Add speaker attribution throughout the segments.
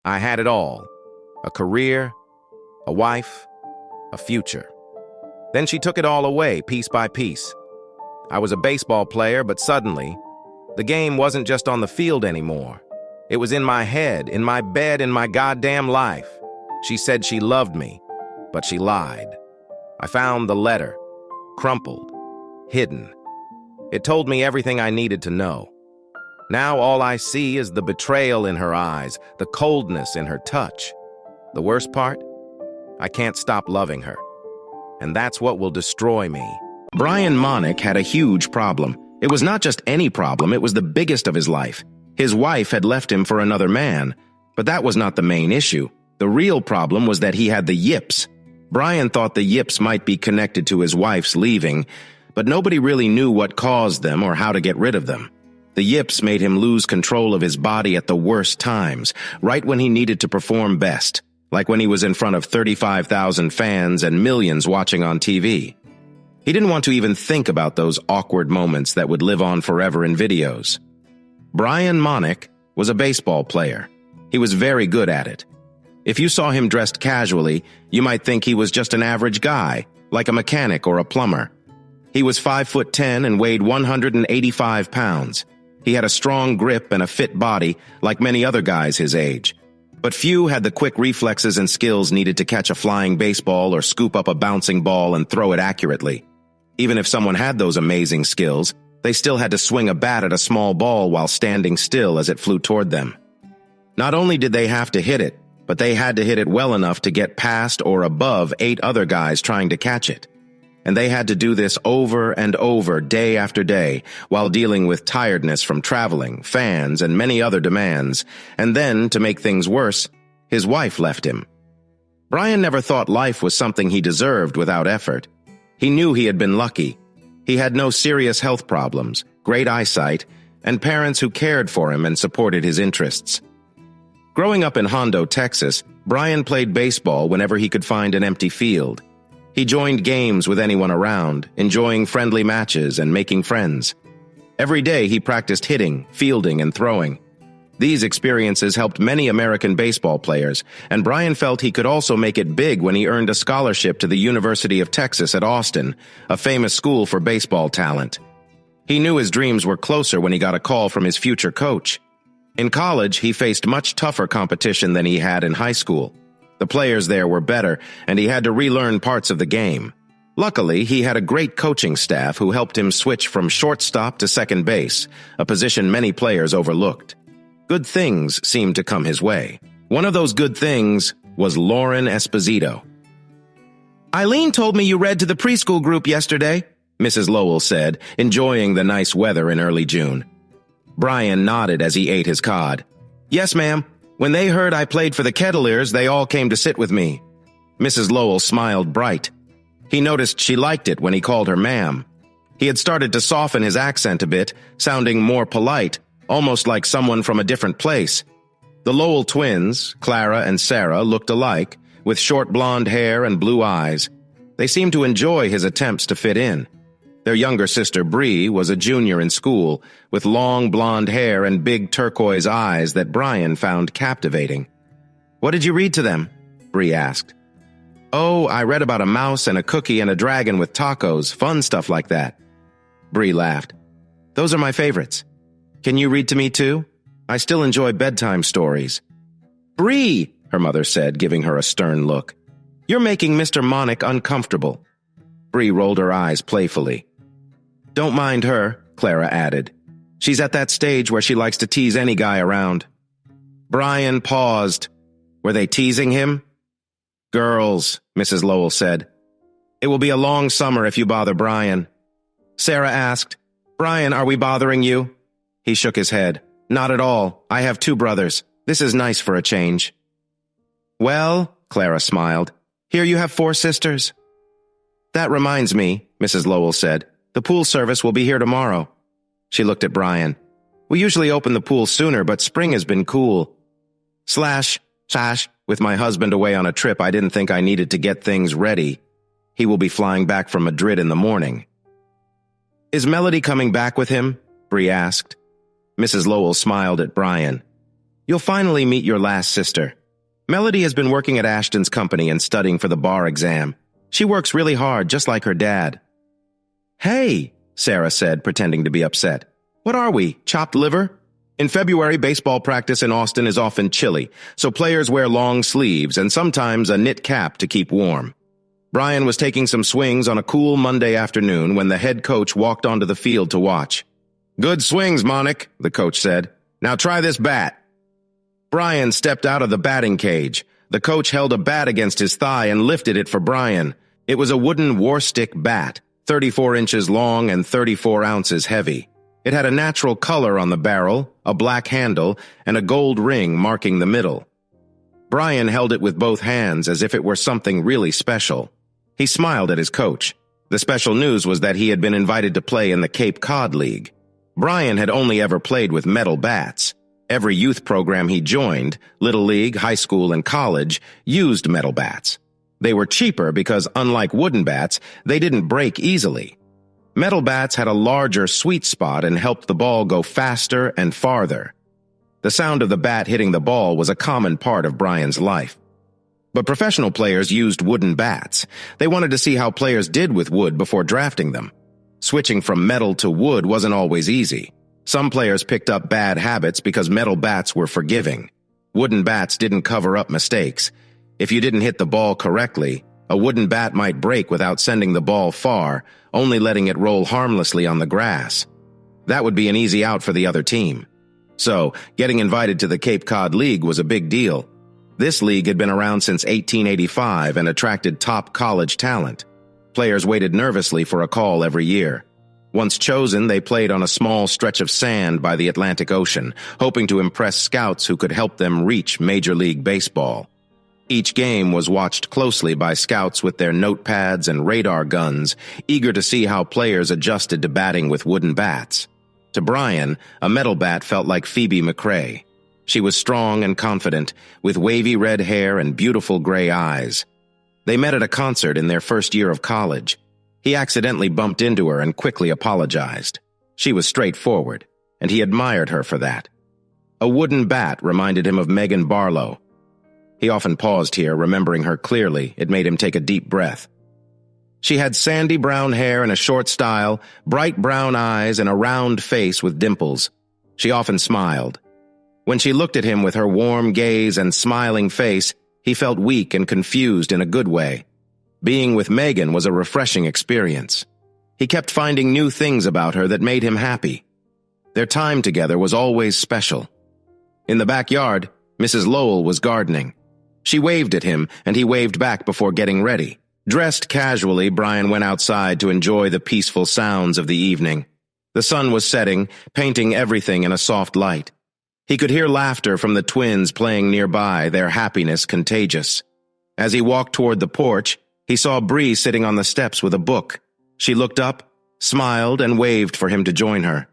Speaker 1: I had it all: a career, a wife, a future. Then she took it all away, piece by piece. I was a baseball player, but suddenly, the game wasn't just on the field anymore. It was in my head, in my bed, in my goddamn life. She said she loved me, but she lied. I found the letter, crumpled, hidden. It told me everything I needed to know. Now all I see is the betrayal in her eyes, the coldness in her touch. The worst part? I can't stop loving her. And that's what will destroy me.
Speaker 2: Bryan Monnic had a huge problem. It was not just any problem, it was the biggest of his life. His wife had left him for another man, but that was not the main issue. The real problem was that he had the yips. Bryan thought the yips might be connected to his wife's leaving, but nobody really knew what caused them or how to get rid of them. The yips made him lose control of his body at the worst times, right when he needed to perform best, like when he was in front of 35,000 fans and millions watching on TV. He didn't want to even think about those awkward moments that would live on forever in videos. Bryan Monnic was a baseball player. He was very good at it. If you saw him dressed casually, you might think he was just an average guy, like a mechanic or a plumber. He was 5'10" and weighed 185 pounds. He had a strong grip and a fit body, like many other guys his age. But few had the quick reflexes and skills needed to catch a flying baseball or scoop up a bouncing ball and throw it accurately. Even if someone had those amazing skills, they still had to swing a bat at a small ball while standing still as it flew toward them. Not only did they have to hit it, but they had to hit it well enough to get past or above 8 other guys trying to catch it. And they had to do this over and over, day after day, while dealing with tiredness from traveling, fans, and many other demands. And then, to make things worse, his wife left him. Bryan never thought life was something he deserved without effort. He knew he had been lucky. He had no serious health problems, great eyesight, and parents who cared for him and supported his interests. Growing up in Hondo, Texas, Bryan played baseball whenever he could find an empty field. He joined games with anyone around, enjoying friendly matches and making friends. Every day he practiced hitting, fielding, and throwing. These experiences helped many American baseball players, and Bryan felt he could also make it big when he earned a scholarship to the University of Texas at Austin, a famous school for baseball talent. He knew his dreams were closer when he got a call from his future coach. In college, he faced much tougher competition than he had in high school. The players there were better, and he had to relearn parts of the game. Luckily, he had a great coaching staff who helped him switch from shortstop to second base, a position many players overlooked. Good things seemed to come his way. One of those good things was Lauren Esposito.
Speaker 1: "Eileen told me you read to the preschool group yesterday," Mrs. Lowell said, enjoying the nice weather in early June. Bryan nodded as he ate his cod. "Yes, ma'am. When they heard I played for the Kettleers, they all came to sit with me." Mrs. Lowell smiled bright. He noticed she liked it when he called her ma'am. He had started to soften his accent a bit, sounding more polite, almost like someone from a different place. The Lowell twins, Clara and Sarah, looked alike, with short blonde hair and blue eyes. They seemed to enjoy his attempts to fit in. Their younger sister, Brie, was a junior in school, with long blonde hair and big turquoise eyes that Bryan found captivating. "What did you read to them?" Brie asked. "Oh, I read about a mouse and a cookie and a dragon with tacos, fun stuff like that." Brie laughed. "Those are my favorites. Can you read to me too? I still enjoy bedtime stories." "Brie," her mother said, giving her a stern look. "You're making Mr. Monnic uncomfortable." Brie rolled her eyes playfully. "Don't mind her," Clara added. "She's at that stage where she likes to tease any guy around." Bryan paused. Were they teasing him? "Girls," Mrs. Lowell said. "It will be a long summer if you bother Bryan." Sarah asked, "Bryan, are we bothering you?" He shook his head. "Not at all. I have 2 brothers. This is nice for a change." "Well," Clara smiled, "here you have 4 sisters." "That reminds me," Mrs. Lowell said. "The pool service will be here tomorrow." She looked at Bryan. "We usually open the pool sooner, but spring has been cool. Slash, with my husband away on a trip, I didn't think I needed to get things ready. He will be flying back from Madrid in the morning." "Is Melody coming back with him?" Brie asked. Mrs. Lowell smiled at Bryan. You'll finally meet your last sister. Melody has been working at Ashton's company and studying for the bar exam. She works really hard, just like her dad. Hey, Sarah said, pretending to be upset. What are we, chopped liver? In February, baseball practice in Austin is often chilly, so players wear long sleeves and sometimes a knit cap to keep warm. Bryan was taking some swings on a cool Monday afternoon when the head coach walked onto the field to watch. Good swings, Monnic, the coach said. Now try this bat. Bryan stepped out of the batting cage. The coach held a bat against his thigh and lifted it for Bryan. It was a wooden war-stick bat, 34 inches long and 34 ounces heavy. It had a natural color on the barrel, a black handle, and a gold ring marking the middle. Bryan held it with both hands as if it were something really special. He smiled at his coach. The special news was that he had been invited to play in the Cape Cod League. Bryan had only ever played with metal bats. Every youth program he joined, Little League, high school, and college, used metal bats. They were cheaper because, unlike wooden bats, they didn't break easily. Metal bats had a larger sweet spot and helped the ball go faster and farther. The sound of the bat hitting the ball was a common part of Bryan's life. But professional players used wooden bats. They wanted to see how players did with wood before drafting them. Switching from metal to wood wasn't always easy. Some players picked up bad habits because metal bats were forgiving. Wooden bats didn't cover up mistakes. If you didn't hit the ball correctly, a wooden bat might break without sending the ball far, only letting it roll harmlessly on the grass. That would be an easy out for the other team. So, getting invited to the Cape Cod League was a big deal. This league had been around since 1885 and attracted top college talent. Players waited nervously for a call every year. Once chosen, they played on a small stretch of sand by the Atlantic Ocean, hoping to impress scouts who could help them reach Major League Baseball. Each game was watched closely by scouts with their notepads and radar guns, eager to see how players adjusted to batting with wooden bats. To Bryan, a metal bat felt like Phoebe McRae. She was strong and confident, with wavy red hair and beautiful gray eyes. They met at a concert in their first year of college. He accidentally bumped into her and quickly apologized. She was straightforward, and he admired her for that. A wooden bat reminded him of Megan Barlow. He often paused here, remembering her clearly. It made him take a deep breath. She had sandy brown hair and a short style, bright brown eyes, and a round face with dimples. She often smiled. When she looked at him with her warm gaze and smiling face, he felt weak and confused in a good way. Being with Megan was a refreshing experience. He kept finding new things about her that made him happy. Their time together was always special. In the backyard, Mrs. Lowell was gardening. She waved at him, and he waved back before getting ready. Dressed casually, Bryan went outside to enjoy the peaceful sounds of the evening. The sun was setting, painting everything in a soft light. He could hear laughter from the twins playing nearby, their happiness contagious. As he walked toward the porch, he saw Brie sitting on the steps with a book. She looked up, smiled, and waved for him to join her.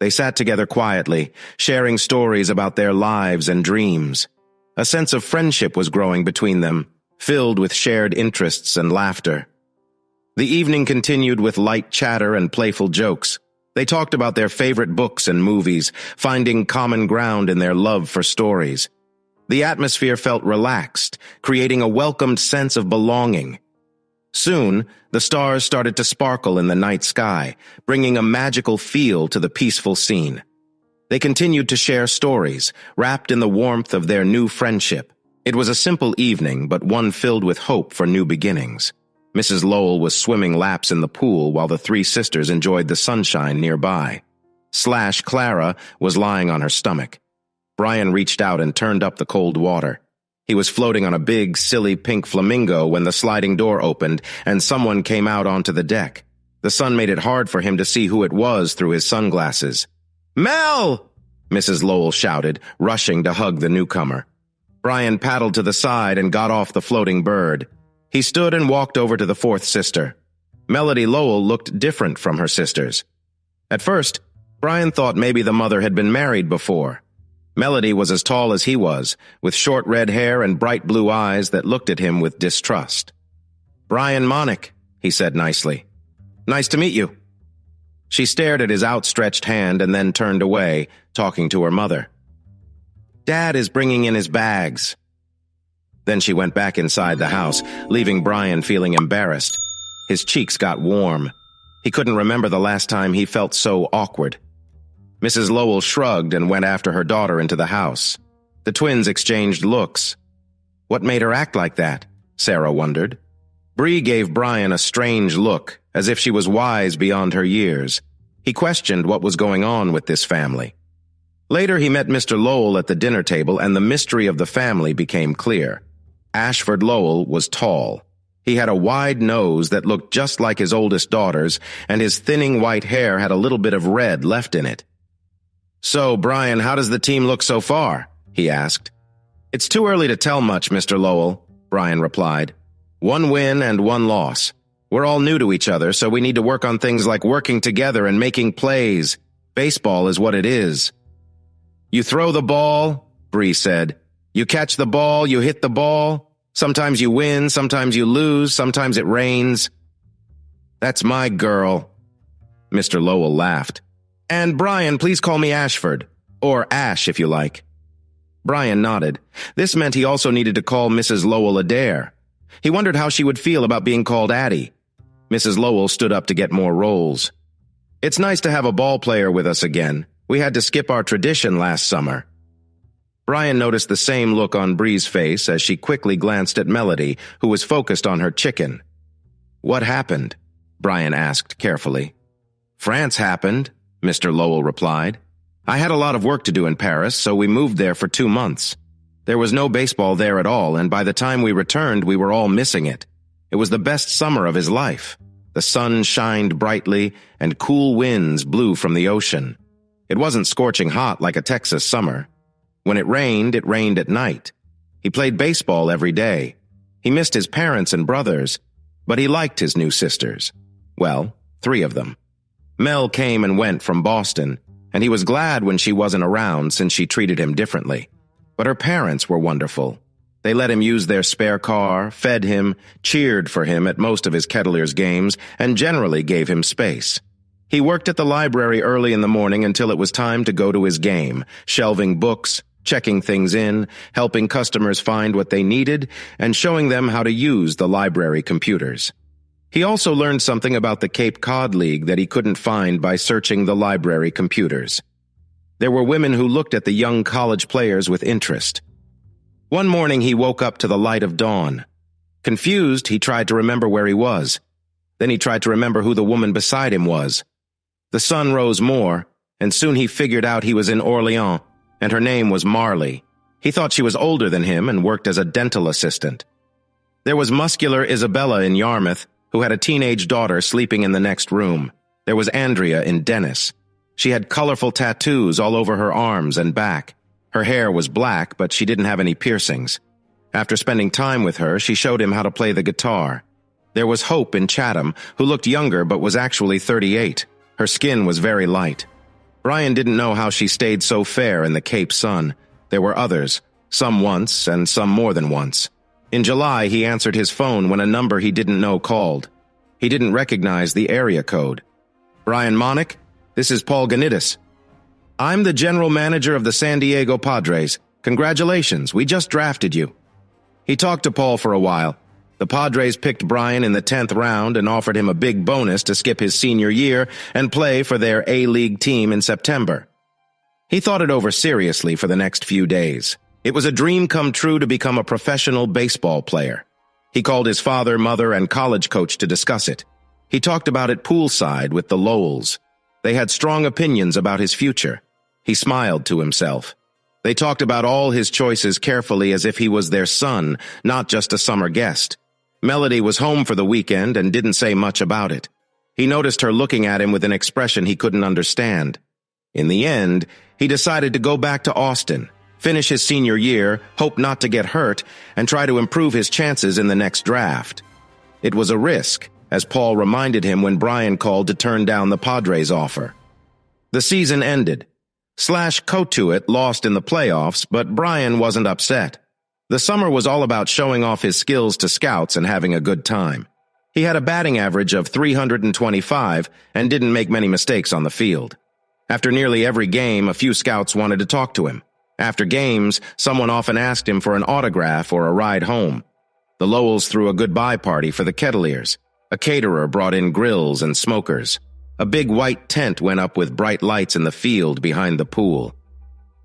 Speaker 1: They sat together quietly, sharing stories about their lives and dreams. A sense of friendship was growing between them, filled with shared interests and laughter. The evening continued with light chatter and playful jokes. They talked about their favorite books and movies, finding common ground in their love for stories. The atmosphere felt relaxed, creating a welcomed sense of belonging. Soon, the stars started to sparkle in the night sky, bringing a magical feel to the peaceful scene. They continued to share stories, wrapped in the warmth of their new friendship. It was a simple evening, but one filled with hope for new beginnings. Mrs. Lowell was swimming laps in the pool while the three sisters enjoyed the sunshine nearby. Clara was lying on her stomach. Bryan reached out and turned up the cold water. He was floating on a big, silly pink flamingo when the sliding door opened and someone came out onto the deck. The sun made it hard for him to see who it was through his sunglasses. "Mel!" Mrs. Lowell shouted, rushing to hug the newcomer. Bryan paddled to the side and got off the floating bird. He stood and walked over to the fourth sister. Melody Lowell looked different from her sisters. At first, Bryan thought maybe the mother had been married before. Melody was as tall as he was, with short red hair and bright blue eyes that looked at him with distrust. "Bryan Monnic," he said nicely. "Nice to meet you." She stared at his outstretched hand and then turned away, talking to her mother. Dad is bringing in his bags." Then she went back inside the house, leaving Bryan feeling embarrassed. His cheeks got warm. He couldn't remember the last time he felt so awkward. Mrs. Lowell shrugged and went after her daughter into the house. The twins exchanged looks. What made her act like that? Sarah wondered. Brie gave Bryan a strange look, as if she was wise beyond her years. He questioned what was going on with this family. Later he met Mr. Lowell at the dinner table, and the mystery of the family became clear. Ashford Lowell was tall. He had a wide nose that looked just like his oldest daughter's, and his thinning white hair had a little bit of red left in it. "So, Bryan, how does the team look so far?" he asked. "It's too early to tell much, Mr. Lowell," Bryan replied. "One win and one loss. We're all new to each other, so we need to work on things like working together and making plays. Baseball is what it is." "You throw the ball," Brie said. "You catch the ball, you hit the ball. Sometimes you win, sometimes you lose, sometimes it rains." "That's my girl." Mr. Lowell laughed. "And Bryan, please call me Ashford. Or Ash, if you like." Bryan nodded. This meant he also needed to call Mrs. Lowell Adair. He wondered how she would feel about being called Addie. Mrs. Lowell stood up to get more rolls. "It's nice to have a ball player with us again. We had to skip our tradition last summer." Bryan noticed the same look on Brie's face as she quickly glanced at Melody, who was focused on her chicken. "What happened?" Bryan asked carefully. "France happened," Mr. Lowell replied. "I had a lot of work to do in Paris, so we moved there for 2 months. There was no baseball there at all, and by the time we returned, we were all missing it. It was the best summer of his life. The sun shined brightly, and cool winds blew from the ocean. It wasn't scorching hot like a Texas summer. When it rained at night. He played baseball every day. He missed his parents and brothers, but he liked his new sisters. Well, 3 of them. Mel came and went from Boston, and he was glad when she wasn't around since she treated him differently. But her parents were wonderful. They let him use their spare car, fed him, cheered for him at most of his Kettler's games, and generally gave him space. He worked at the library early in the morning until it was time to go to his game, shelving books, checking things in, helping customers find what they needed, and showing them how to use the library computers. He also learned something about the Cape Cod League that he couldn't find by searching the library computers. There were women who looked at the young college players with interest. One morning he woke up to the light of dawn. Confused, he tried to remember where he was. Then he tried to remember who the woman beside him was. The sun rose more, and soon he figured out he was in Orleans, and her name was Marley. He thought she was older than him and worked as a dental assistant. There was muscular Isabella in Yarmouth, who had a teenage daughter sleeping in the next room. There was Andrea in Dennis. She had colorful tattoos all over her arms and back. Her hair was black, but she didn't have any piercings. After spending time with her, she showed him how to play the guitar. There was Hope in Chatham, who looked younger but was actually 38. Her skin was very light. Bryan didn't know how she stayed so fair in the Cape sun. There were others, some once and some more than once. In July, he answered his phone when a number he didn't know called. He didn't recognize the area code. "Bryan Monnic, this is Paul Ganidis. I'm the general manager of the San Diego Padres. Congratulations, we just drafted you." He talked to Paul for a while. The Padres picked Bryan in the 10th round and offered him a big bonus to skip his senior year and play for their A-League team in September. He thought it over seriously for the next few days. It was a dream come true to become a professional baseball player. He called his father, mother, and college coach to discuss it. He talked about it poolside with the Lowells. They had strong opinions about his future. He smiled to himself. They talked about all his choices carefully as if he was their son, not just a summer guest. Melody was home for the weekend and didn't say much about it. He noticed her looking at him with an expression he couldn't understand. In the end, he decided to go back to Austin, finish his senior year, hope not to get hurt, and try to improve his chances in the next draft. It was a risk, as Paul reminded him when Bryan called to turn down the Padres' offer. The season ended. Cotuit lost in the playoffs, but Bryan wasn't upset. The summer was all about showing off his skills to scouts and having a good time. He had a batting average of 325 and didn't make many mistakes on the field. After nearly every game, a few scouts wanted to talk to him.
Speaker 2: After games, someone often asked him for an autograph or a ride home. The Lowells threw a goodbye party for the Kettleers. A caterer brought in grills and smokers. A big white tent went up with bright lights in the field behind the pool.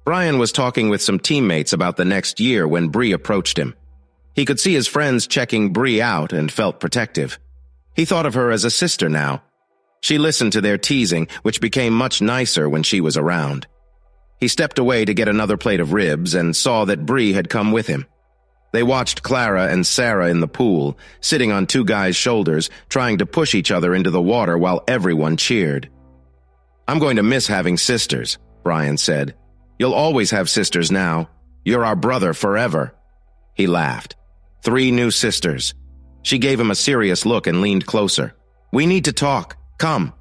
Speaker 2: Bryan was talking with some teammates about the next year when Brie approached him. He could see his friends checking Brie out and felt protective. He thought of her as a sister now. She listened to their teasing, which became much nicer when she was around. He stepped away to get another plate of ribs and saw that Brie had come with him. They watched Clara and Sarah in the pool, sitting on two guys' shoulders, trying to push each other into the water while everyone cheered. "I'm going to miss having sisters," Bryan said. "You'll always have sisters now. You're our brother forever." He laughed. 3 new sisters. She gave him a serious look and leaned closer. "We need to talk. Come."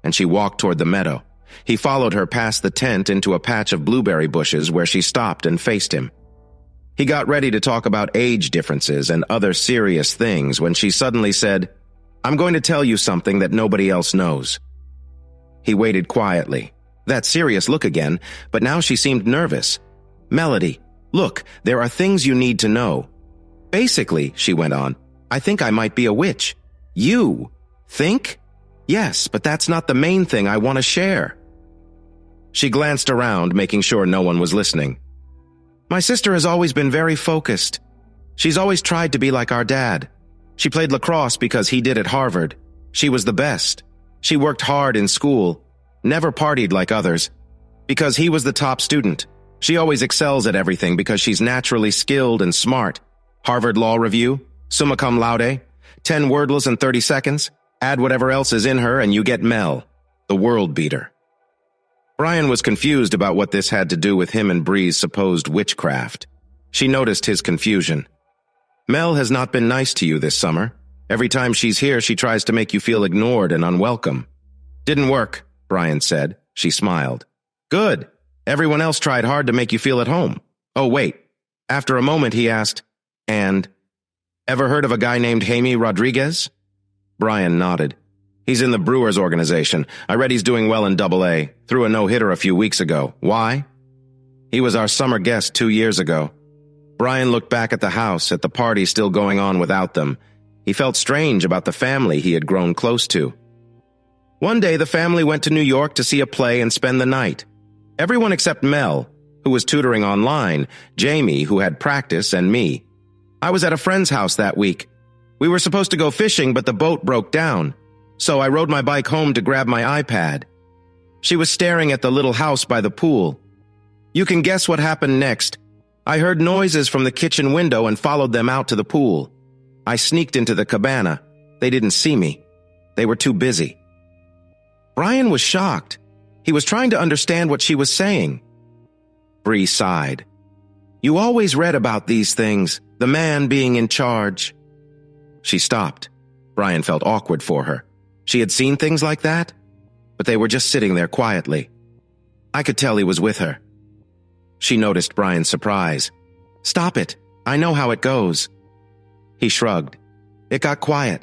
Speaker 2: And she walked toward the meadow. He followed her past the tent into a patch of blueberry bushes where she stopped and faced him. He got ready to talk about age differences and other serious things when she suddenly said, "I'm going to tell you something that nobody else knows." He waited quietly. That serious look again, but now she seemed nervous. "Melody, look, there are things you need to know. Basically," she went on, "I think I might be a witch." "You? Think?" "Yes, but that's not the main thing I want to share." She glanced around, making sure no one was listening. "My sister has always been very focused. She's always tried to be like our dad. She played lacrosse because he did at Harvard. She was the best. She worked hard in school, never partied like others. Because he was the top student. She always excels at everything because she's naturally skilled and smart. Harvard Law Review, summa cum laude, 10 wordless in 30 seconds, add whatever else is in her and you get Mel, the world beater." Bryan was confused about what this had to do with him and Brie's supposed witchcraft. She noticed his confusion. "Mel has not been nice to you this summer. Every time she's here, she tries to make you feel ignored and unwelcome." "Didn't work," Bryan said. She smiled. "Good. Everyone else tried hard to make you feel at home." "Oh, wait." After a moment, he asked, "And, ever heard of a guy named Jaime Rodriguez?" Bryan nodded. "He's in the Brewers organization. I read he's doing well in Double-A. Threw a no-hitter a few weeks ago. Why?" "He was our summer guest 2 years ago." Bryan looked back at the house, at the party still going on without them. He felt strange about the family he had grown close to. One day, the family went to New York to see a play and spend the night. Everyone except Mel, who was tutoring online, Jamie, who had practice, and me. I was at a friend's house that week. We were supposed to go fishing, but the boat broke down. So I rode my bike home to grab my iPad. She was staring at the little house by the pool. You can guess what happened next. I heard noises from the kitchen window and followed them out to the pool. I sneaked into the cabana. They didn't see me. They were too busy. Bryan was shocked. He was trying to understand what she was saying. Brie sighed. "You always read about these things, the man being in charge." She stopped. Bryan felt awkward for her. She had seen things like that, but they were just sitting there quietly. I could tell he was with her. She noticed Bryan's surprise. "Stop it. I know how it goes." He shrugged. "It got quiet.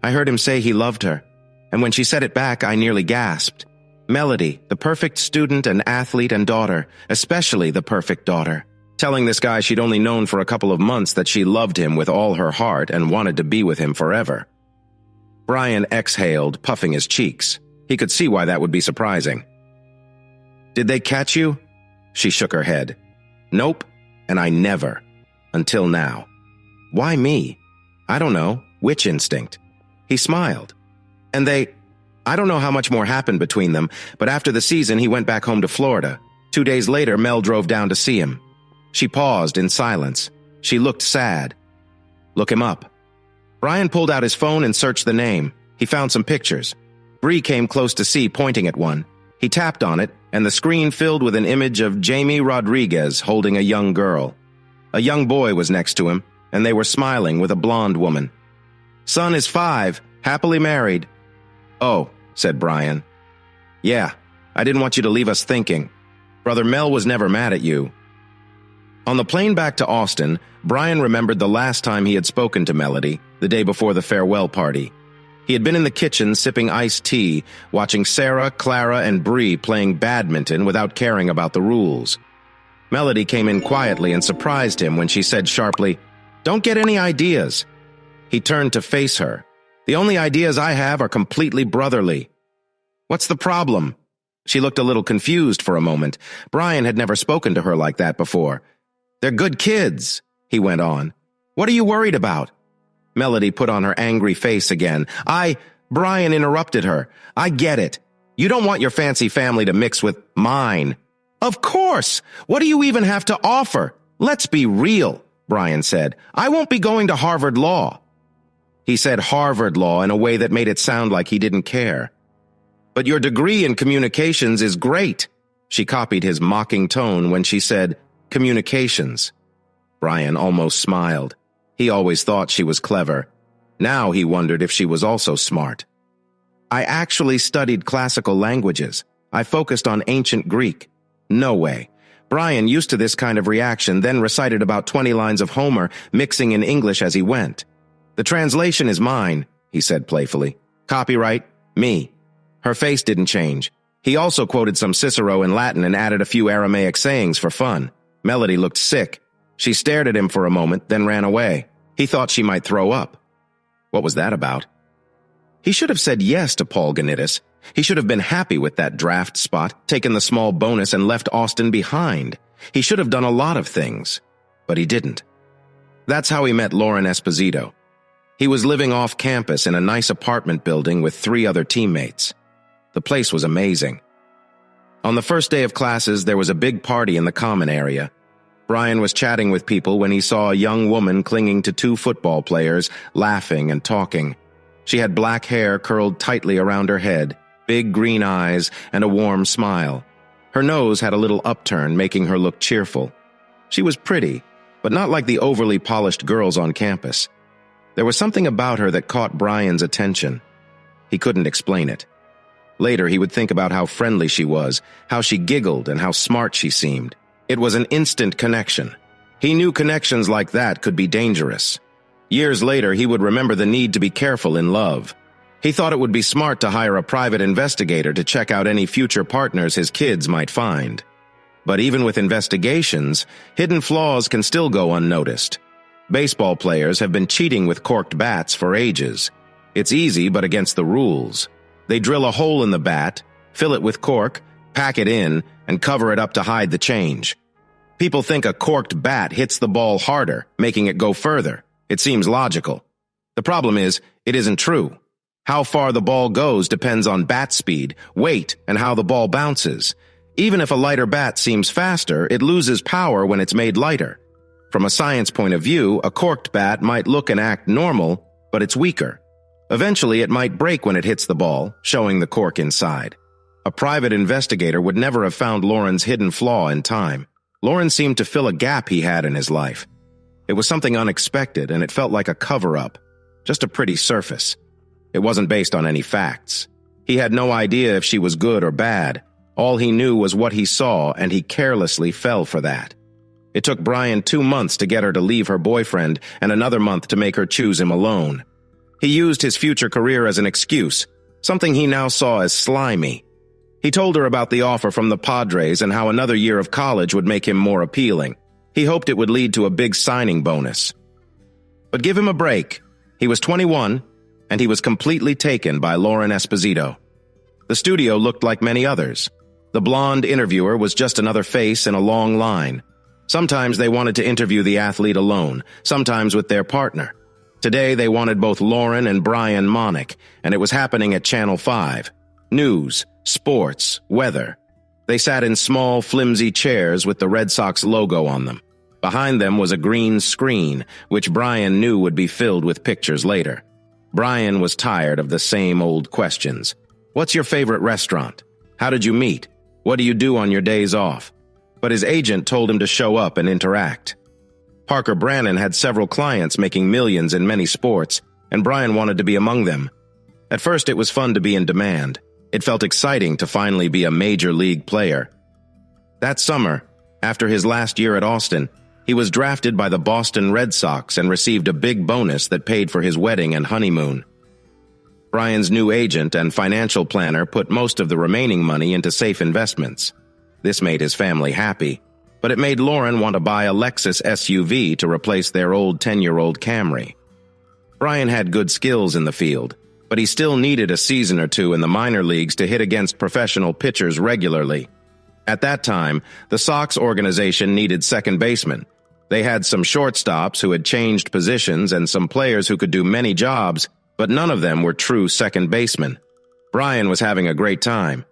Speaker 2: I heard him say he loved her, and when she said it back, I nearly gasped. Melody, the perfect student and athlete and daughter, especially the perfect daughter, telling this guy she'd only known for a couple of months that she loved him with all her heart and wanted to be with him forever." Bryan exhaled, puffing his cheeks. He could see why that would be surprising. "Did they catch you?" She shook her head. "Nope, and I never. Until now." "Why me?" "I don't know. Witch instinct." He smiled. "And I don't know how much more happened between them, but after the season he went back home to Florida. 2 days later, Mel drove down to see him." She paused in silence. She looked sad. "Look him up." Bryan pulled out his phone and searched the name. He found some pictures. Brie came close to see, pointing at one. He tapped on it, and the screen filled with an image of Jaime Rodriguez holding a young girl. A young boy was next to him, and they were smiling with a blonde woman. "Son is 5, happily married." "Oh," said Bryan. "Yeah, I didn't want you to leave us thinking. Brother Mel was never mad at you." On the plane back to Austin, Bryan remembered the last time he had spoken to Melody, the day before the farewell party. He had been in the kitchen sipping iced tea, watching Sarah, Clara, and Brie playing badminton without caring about the rules.
Speaker 1: Melody came in quietly and surprised him when she said sharply, "Don't get any ideas." He turned to face her. "The only ideas I have are completely brotherly." "What's the problem?" She looked a little confused for a moment. Bryan had never spoken to her like that before. "They're good kids," he went on. "What are you worried about?" Melody put on her angry face again. Bryan interrupted her. "I get it. You don't want your fancy family to mix with mine." "Of course! What do you even have to offer? Let's be real," Bryan said. "I won't be going to Harvard Law." He said Harvard Law in a way that made it sound like he didn't care. "But your degree in communications is great." She copied his mocking tone when she said, "Communications." Bryan almost smiled. He always thought she was clever. Now he wondered if she was also smart. "I actually studied classical languages. I focused on ancient Greek." "No way." Bryan, used to this kind of reaction, then recited about 20 lines of Homer, mixing in English as he went. "The translation is mine," he said playfully. "Copyright, me." Her face didn't change. He also quoted some Cicero in Latin and added a few Aramaic sayings for fun. Melody looked sick. She stared at him for a moment, then ran away. He thought she might throw up. What was that about? He should have said yes to Paul Ganitis. He should have been happy with that draft spot, taken the small bonus, and left Austin behind. He should have done a lot of things, but he didn't. That's how he met Lauren Esposito. He was living off campus in a nice apartment building with 3 other teammates. The place was amazing. On the first day of classes, there was a big party in the common area. Bryan was chatting with people when he saw a young woman clinging to 2 football players, laughing and talking. She had black hair curled tightly around her head, big green eyes, and a warm smile. Her nose had a little upturn, making her look cheerful. She was pretty, but not like the overly polished girls on campus. There was something about her that caught Bryan's attention. He couldn't explain it. Later, he would think about how friendly she was, how she giggled, and how smart she seemed. It was an instant connection. He knew connections like that could be dangerous. Years later, he would remember the need to be careful in love. He thought it would be smart to hire a private investigator to check out any future partners his kids might find. But even with investigations, hidden flaws can still go unnoticed. Baseball players have been cheating with corked bats for ages. It's easy, but against the rules. They drill a hole in the bat, fill it with cork, pack it in, and cover it up to hide the change. People think a corked bat hits the ball harder, making it go further. It seems logical. The problem is, it isn't true. How far the ball goes depends on bat speed, weight, and how the ball bounces. Even if a lighter bat seems faster, it loses power when it's made lighter. From a science point of view, a corked bat might look and act normal, but it's weaker. Eventually, it might break when it hits the ball, showing the cork inside. A private investigator would never have found Lauren's hidden flaw in time. Lauren seemed to fill a gap he had in his life. It was something unexpected, and it felt like a cover-up. Just a pretty surface. It wasn't based on any facts. He had no idea if she was good or bad. All he knew was what he saw, and he carelessly fell for that. It took Bryan 2 months to get her to leave her boyfriend, and another month to make her choose him alone. He used his future career as an excuse, something he now saw as slimy. He told her about the offer from the Padres and how another year of college would make him more appealing. He hoped it would lead to a big signing bonus. But give him a break. He was 21, and he was completely taken by Lauren Esposito. The studio looked like many others. The blonde interviewer was just another face in a long line. Sometimes they wanted to interview the athlete alone, sometimes with their partner. Today they wanted both Lauren and Bryan Monnic, and it was happening at Channel 5. News, sports, weather. They sat in small, flimsy chairs with the Red Sox logo on them. Behind them was a green screen, which Bryan knew would be filled with pictures later. Bryan was tired of the same old questions. What's your favorite restaurant? How did you meet? What do you do on your days off? But his agent told him to show up and interact. Parker Brannon had several clients making millions in many sports, and Bryan wanted to be among them. At first, it was fun to be in demand. It felt exciting to finally be a major league player. That summer, after his last year at Austin, he was drafted by the Boston Red Sox and received a big bonus that paid for his wedding and honeymoon. Bryan's new agent and financial planner put most of the remaining money into safe investments. This made his family happy, but it made Lauren want to buy a Lexus SUV to replace their old 10-year-old Camry. Bryan had good skills in the field, but he still needed a season or two in the minor leagues to hit against professional pitchers regularly. At that time, the Sox organization needed second basemen. They had some shortstops who had changed positions and some players who could do many jobs, but none of them were true second basemen. Bryan was having a great time.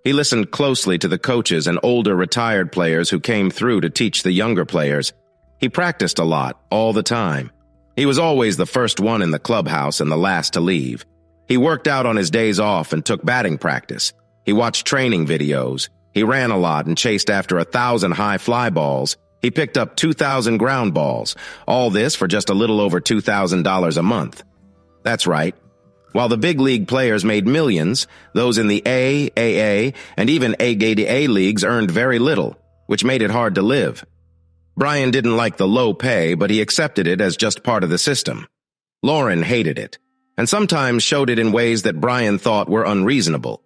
Speaker 1: He listened closely to the coaches and older retired players who came through to teach the younger players. He practiced a lot, all the time. He was always the first one in the clubhouse and the last to leave. He worked out on his days off and took batting practice. He watched training videos. He ran a lot and chased after 1,000 high fly balls. He picked up 2,000 ground balls. All this for just a little over $2,000 a month. That's right. While the big league players made millions, those in the A, AA, and even A leagues earned very little, which made it hard to live. Bryan didn't like the low pay, but he accepted it as just part of the system. Lauren hated it, and sometimes showed it in ways that Bryan thought were unreasonable,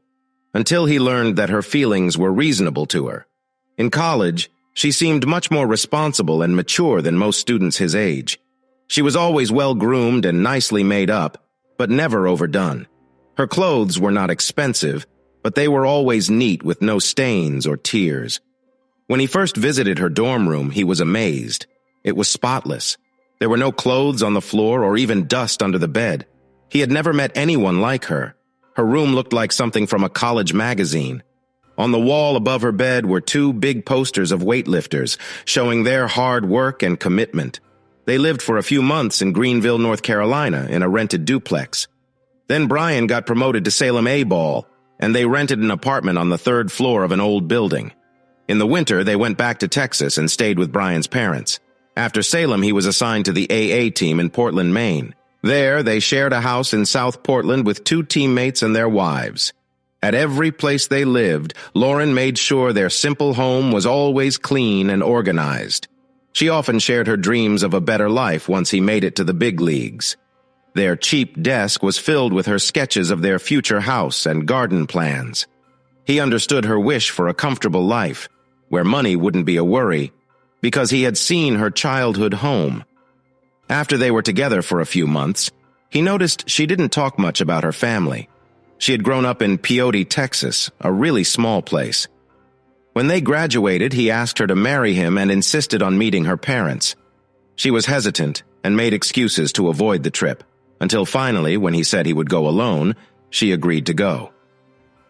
Speaker 1: until he learned that her feelings were reasonable to her. In college, she seemed much more responsible and mature than most students his age. She was always well-groomed and nicely made up, but never overdone. Her clothes were not expensive, but they were always neat with no stains or tears. When he first visited her dorm room, he was amazed. It was spotless. There were no clothes on the floor or even dust under the bed. He had never met anyone like her. Her room looked like something from a college magazine. On the wall above her bed were 2 big posters of weightlifters, showing their hard work and commitment. They lived for a few months in Greenville, North Carolina, in a rented duplex. Then Bryan got promoted to Salem A-Ball, and they rented an apartment on the 3rd floor of an old building. In the winter, they went back to Texas and stayed with Bryan's parents. After Salem, he was assigned to the AA team in Portland, Maine. There, they shared a house in South Portland with 2 teammates and their wives. At every place they lived, Lauren made sure their simple home was always clean and organized. She often shared her dreams of a better life once he made it to the big leagues. Their cheap desk was filled with her sketches of their future house and garden plans. He understood her wish for a comfortable life, where money wouldn't be a worry, because he had seen her childhood home. After they were together for a few months, he noticed she didn't talk much about her family. She had grown up in Peyote, Texas, a really small place. When they graduated, he asked her to marry him and insisted on meeting her parents. She was hesitant and made excuses to avoid the trip, until finally, when he said he would go alone, she agreed to go.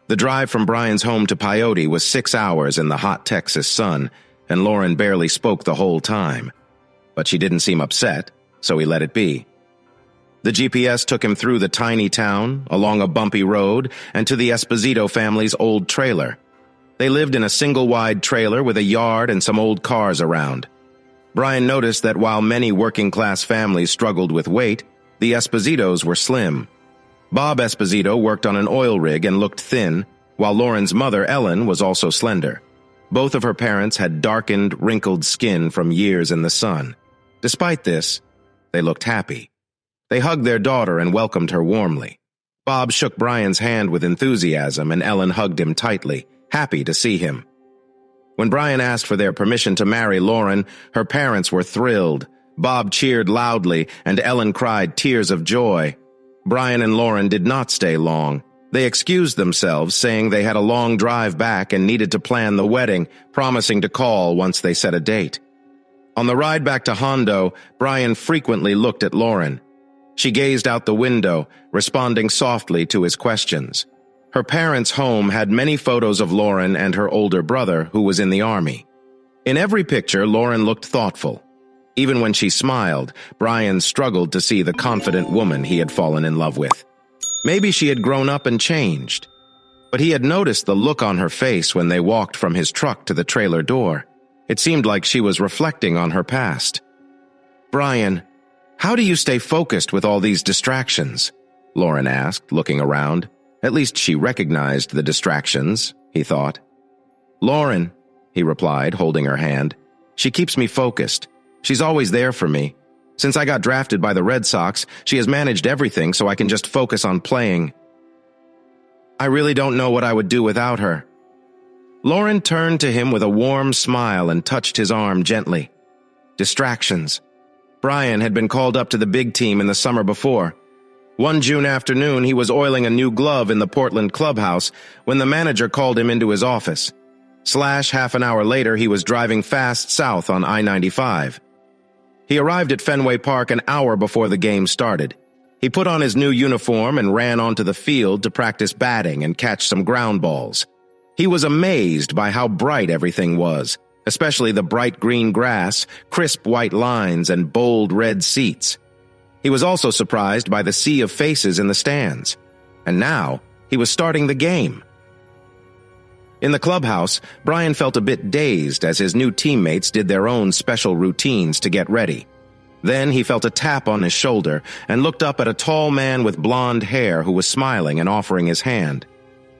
Speaker 1: The drive from Bryan's home to Peyote was 6 hours in the hot Texas sun, and Lauren barely spoke the whole time. But she didn't seem upset, so he let it be. The GPS took him through the tiny town, along a bumpy road, and to the Esposito family's old trailer. They lived in a single-wide trailer with a yard and some old cars around. Bryan noticed that while many working-class families struggled with weight, the Espositos were slim. Bob Esposito worked on an oil rig and looked thin, while Lauren's mother, Ellen, was also slender. Both of her parents had darkened, wrinkled skin from years in the sun. Despite this, they looked happy. They hugged their daughter and welcomed her warmly. Bob shook Bryan's hand with enthusiasm, and Ellen hugged him tightly, happy to see him. When Bryan asked for their permission to marry Lauren, her parents were thrilled. Bob cheered loudly, and Ellen cried tears of joy. Bryan and Lauren did not stay long. They excused themselves, saying they had a long drive back and needed to plan the wedding, promising to call once they set a date. On the ride back to Hondo, Bryan frequently looked at Lauren. She gazed out the window, responding softly to his questions. Her parents' home had many photos of Lauren and her older brother, who was in the Army. In every picture, Lauren looked thoughtful. Even when she smiled, Bryan struggled to see the confident woman he had fallen in love with. Maybe she had grown up and changed. But he had noticed the look on her face when they walked from his truck to the trailer door. It seemed like she was reflecting on her past. "Bryan, how do you stay focused with all these distractions?" Lauren asked, looking around. At least she recognized the distractions, he thought. "Lauren," he replied, holding her hand. "She keeps me focused. She's always there for me. Since I got drafted by the Red Sox, she has managed everything so I can just focus on playing. I really don't know what I would do without her." Lauren turned to him with a warm smile and touched his arm gently. Distractions. Bryan had been called up to the big team in the summer before. One June afternoon, he was oiling a new glove in the Portland clubhouse when the manager called him into his office. Half an hour later, he was driving fast south on I-95. He arrived at Fenway Park an hour before the game started. He put on his new uniform and ran onto the field to practice batting and catch some ground balls. He was amazed by how bright everything was, especially the bright green grass, crisp white lines, and bold red seats. He was also surprised by the sea of faces in the stands. And now, he was starting the game. In the clubhouse, Bryan felt a bit dazed as his new teammates did their own special routines to get ready. Then he felt a tap on his shoulder and looked up at a tall man with blonde hair who was smiling and offering his hand.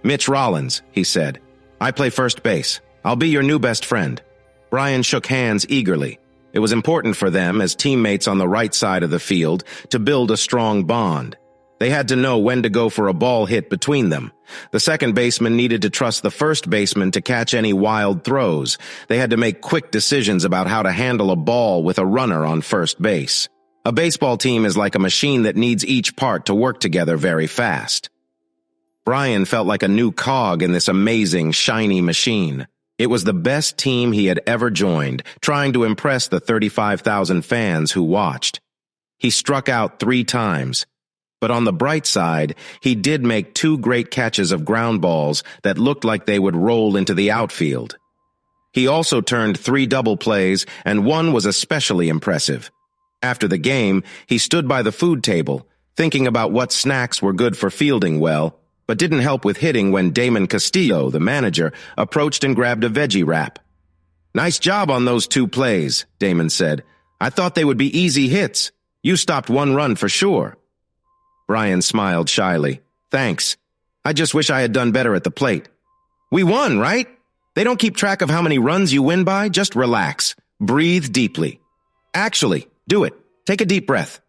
Speaker 1: "Mitch Rollins," he said. "I play first base. I'll be your new best friend." Bryan shook hands eagerly. It was important for them, as teammates on the right side of the field, to build a strong bond. They had to know when to go for a ball hit between them. The second baseman needed to trust the first baseman to catch any wild throws. They had to make quick decisions about how to handle a ball with a runner on first base. A baseball team is like a machine that needs each part to work together very fast. Bryan felt like a new cog in this amazing, shiny machine. It was the best team he had ever joined, trying to impress the 35,000 fans who watched. He struck out 3 times. But on the bright side, he did make 2 great catches of ground balls that looked like they would roll into the outfield. He also turned 3 double plays, and one was especially impressive. After the game, he stood by the food table, thinking about what snacks were good for fielding well, but didn't help with hitting when Damon Castillo, the manager, approached and grabbed a veggie wrap. "Nice job on those 2 plays," Damon said. "I thought they would be easy hits. You stopped 1 run for sure." Bryan smiled shyly. "Thanks. I just wish I had done better at the plate." "We won, right? They don't keep track of how many runs you win by. Just relax. Breathe deeply. Actually, do it. Take a deep breath."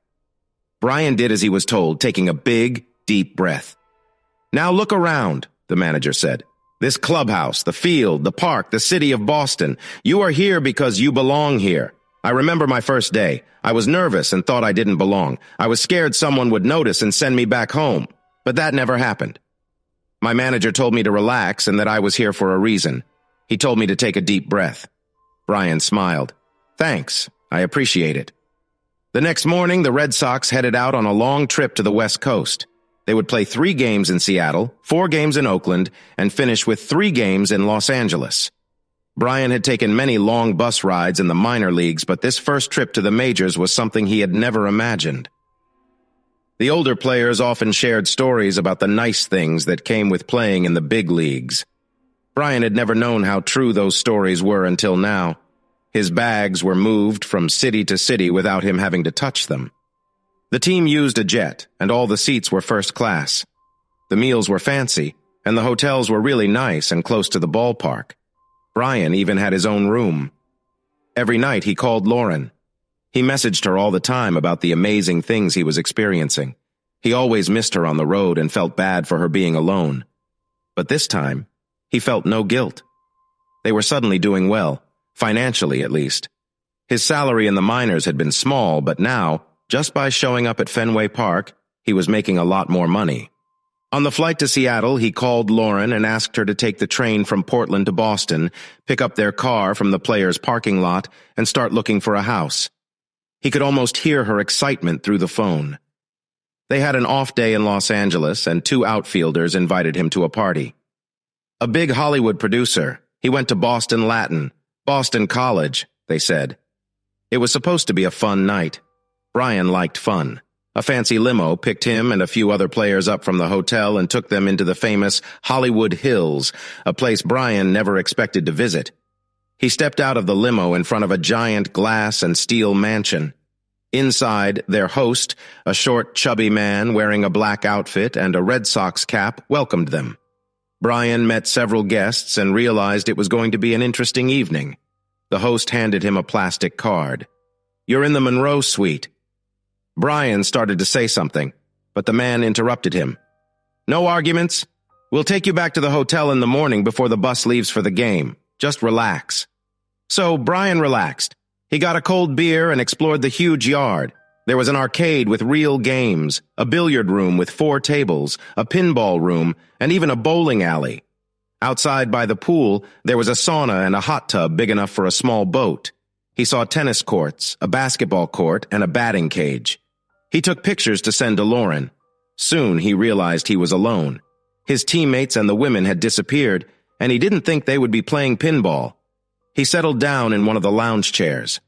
Speaker 1: Bryan did as he was told, taking a big, deep breath. "Now look around," the manager said. "This clubhouse, the field, the park, the city of Boston. You are here because you belong here. I remember my first day. I was nervous and thought I didn't belong. I was scared someone would notice and send me back home. But that never happened. My manager told me to relax and that I was here for a reason. He told me to take a deep breath." Bryan smiled. "Thanks. I appreciate it." The next morning, the Red Sox headed out on a long trip to the West Coast. They would play 3 games in Seattle, 4 games in Oakland, and finish with 3 games in Los Angeles. Bryan had taken many long bus rides in the minor leagues, but this first trip to the majors was something he had never imagined. The older players often shared stories about the nice things that came with playing in the big leagues. Bryan had never known how true those stories were until now. His bags were moved from city to city without him having to touch them. The team used a jet, and all the seats were first class. The meals were fancy, and the hotels were really nice and close to the ballpark. Bryan even had his own room. Every night he called Lauren. He messaged her all the time about the amazing things he was experiencing. He always missed her on the road and felt bad for her being alone. But this time, he felt no guilt. They were suddenly doing well, financially at least. His salary in the minors had been small, but now, just by showing up at Fenway Park, he was making a lot more money. On the flight to Seattle, he called Lauren and asked her to take the train from Portland to Boston, pick up their car from the players' parking lot, and start looking for a house. He could almost hear her excitement through the phone. They had an off day in Los Angeles, and 2 outfielders invited him to a party. A big Hollywood producer. He went to Boston Latin, Boston College, they said. It was supposed to be a fun night. Bryan liked fun. A fancy limo picked him and a few other players up from the hotel and took them into the famous Hollywood Hills, a place Bryan never expected to visit. He stepped out of the limo in front of a giant glass and steel mansion. Inside, their host, a short, chubby man wearing a black outfit and a Red Sox cap, welcomed them. Bryan met several guests and realized it was going to be an interesting evening. The host handed him a plastic card. "You're in the Monroe suite." Bryan started to say something, but the man interrupted him. "No arguments. We'll take you back to the hotel in the morning before the bus leaves for the game. Just relax." So Bryan relaxed. He got a cold beer and explored the huge yard. There was an arcade with real games, a billiard room with 4 tables, a pinball room, and even a bowling alley. Outside by the pool, there was a sauna and a hot tub big enough for a small boat. He saw tennis courts, a basketball court, and a batting cage. He took pictures to send to Lauren. Soon he realized he was alone. His teammates and the women had disappeared, and he didn't think they would be playing pinball. He settled down in one of the lounge chairs.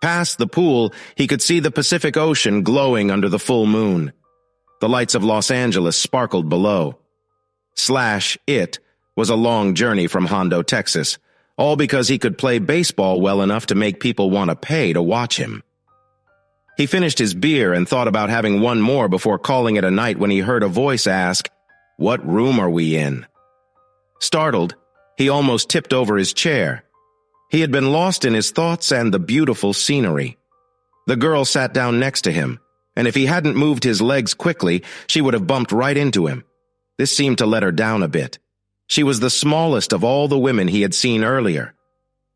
Speaker 1: Past the pool, he could see the Pacific Ocean glowing under the full moon. The lights of Los Angeles sparkled below. It was a long journey from Hondo, Texas, all because he could play baseball well enough to make people want to pay to watch him. He finished his beer and thought about having one more before calling it a night when he heard a voice ask, "What room are we in?" Startled, he almost tipped over his chair. He had been lost in his thoughts and the beautiful scenery. The girl sat down next to him, and if he hadn't moved his legs quickly, she would have bumped right into him. This seemed to let her down a bit. She was the smallest of all the women he had seen earlier.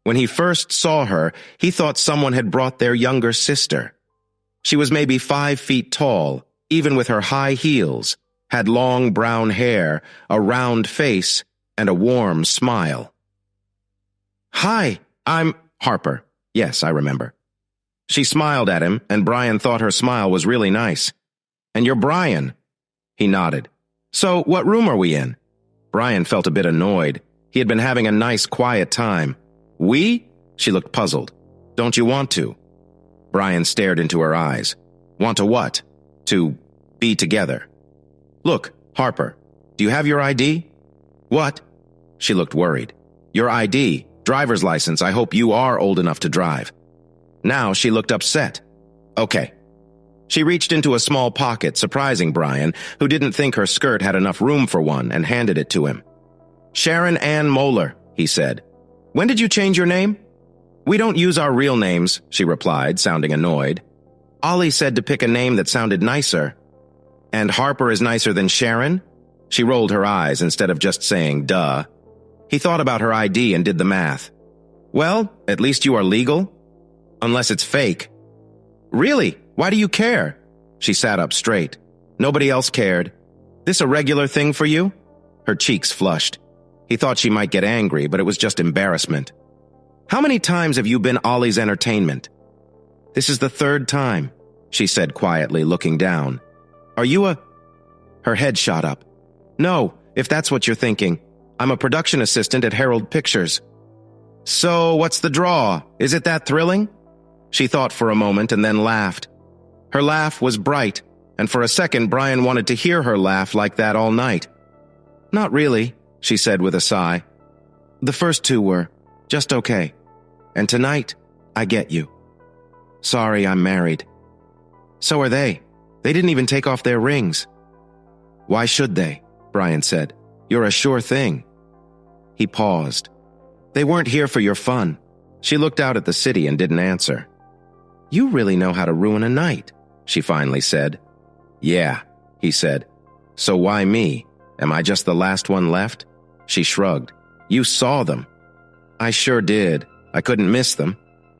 Speaker 1: When he first saw her, he thought someone had brought their younger sister. She was maybe 5 feet tall, even with her high heels, had long brown hair, a round face, and a warm smile. "Hi, I'm Harper." "Yes, I remember." She smiled at him, and Bryan thought her smile was really nice. "And you're Bryan." He nodded. "So, what room are we in?" Bryan felt a bit annoyed. He had been having a nice, quiet time. "We?" She looked puzzled. "Don't you want to?" Bryan stared into her eyes. "Want to what?" "To be together." "Look, Harper, do you have your ID?" "What?" She looked worried. "Your ID, driver's license. I hope you are old enough to drive." Now she looked upset. "Okay." She reached into a small pocket, surprising Bryan, who didn't think her skirt had enough room for one, and handed it to him. "Sharon Ann Moeller," he said. "When did you change your name?" "We don't use our real names," she replied, sounding annoyed. "Ollie said to pick a name that sounded nicer." "And Harper is nicer than Sharon?" She rolled her eyes instead of just saying, "Duh." He thought about her ID and did the math. "Well, at least you are legal. Unless it's fake." "Really? Why do you care?" She sat up straight. Nobody else cared. "This a regular thing for you?" Her cheeks flushed. He thought she might get angry, but it was just embarrassment. "How many times have you been Ollie's entertainment?" "This is the 3rd time," she said quietly, looking down. "Are you a—" Her head shot up. "No, if that's what you're thinking. I'm a production assistant at Herald Pictures." "So, what's the draw? Is it that thrilling?" She thought for a moment and then laughed. Her laugh was bright, and for a second Bryan wanted to hear her laugh like that all night. "Not really," she said with a sigh. "The first 2 were just okay. And tonight, I get you. Sorry, I'm married." "So are they. They didn't even take off their rings." "Why should they?" Bryan said. "You're a sure thing." He paused. "They weren't here for your fun." She looked out at the city and didn't answer. "You really know how to ruin a night," she finally said. "Yeah," he said. "So why me? Am I just the last one left?" She shrugged. "You saw them." "I sure did. I couldn't miss them.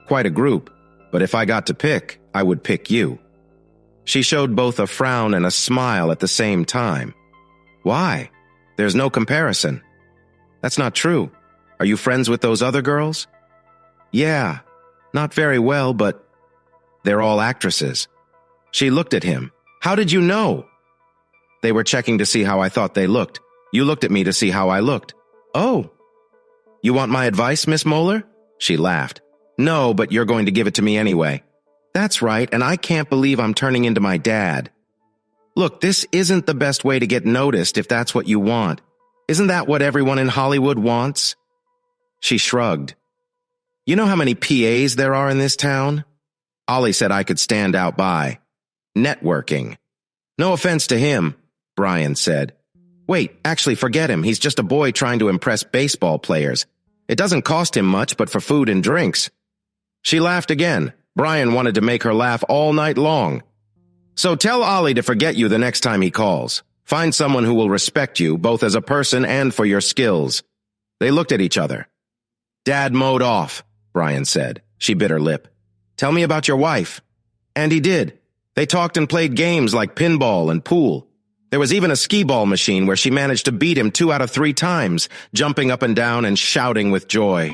Speaker 1: Quite a group. But if I got to pick, I would pick you." She showed both a frown and a smile at the same time. "Why? There's no comparison." "That's not true. Are you friends with those other girls?" "Yeah. Not very well, but they're all actresses." She looked at him. "How did you know?" "They were checking to see how I thought they looked. You looked at me to see how I looked." "Oh. You want my advice, Miss Moeller?" She laughed. "No, but you're going to give it to me anyway." "That's right, and I can't believe I'm turning into my dad." "Look, this isn't the best way to get noticed if that's what you want. Isn't that what everyone in Hollywood wants?" She shrugged. "You know how many PAs there are in this town?" Ollie said I could stand out by networking. "No offense to him," Bryan said. "Wait, actually forget him. He's just a boy trying to impress baseball players. It doesn't cost him much but for food and drinks." She laughed again. Bryan wanted to make her laugh all night long. "So tell Ollie to forget you the next time he calls. Find someone who will respect you, both as a person and for your skills." They looked at each other. "Dad mowed off," Bryan said. She bit her lip. "Tell me about your wife." And he did. They talked and played games like pinball and pool. There was even a skee-ball machine where she managed to beat him 2 out of 3 times, jumping up and down and shouting with joy.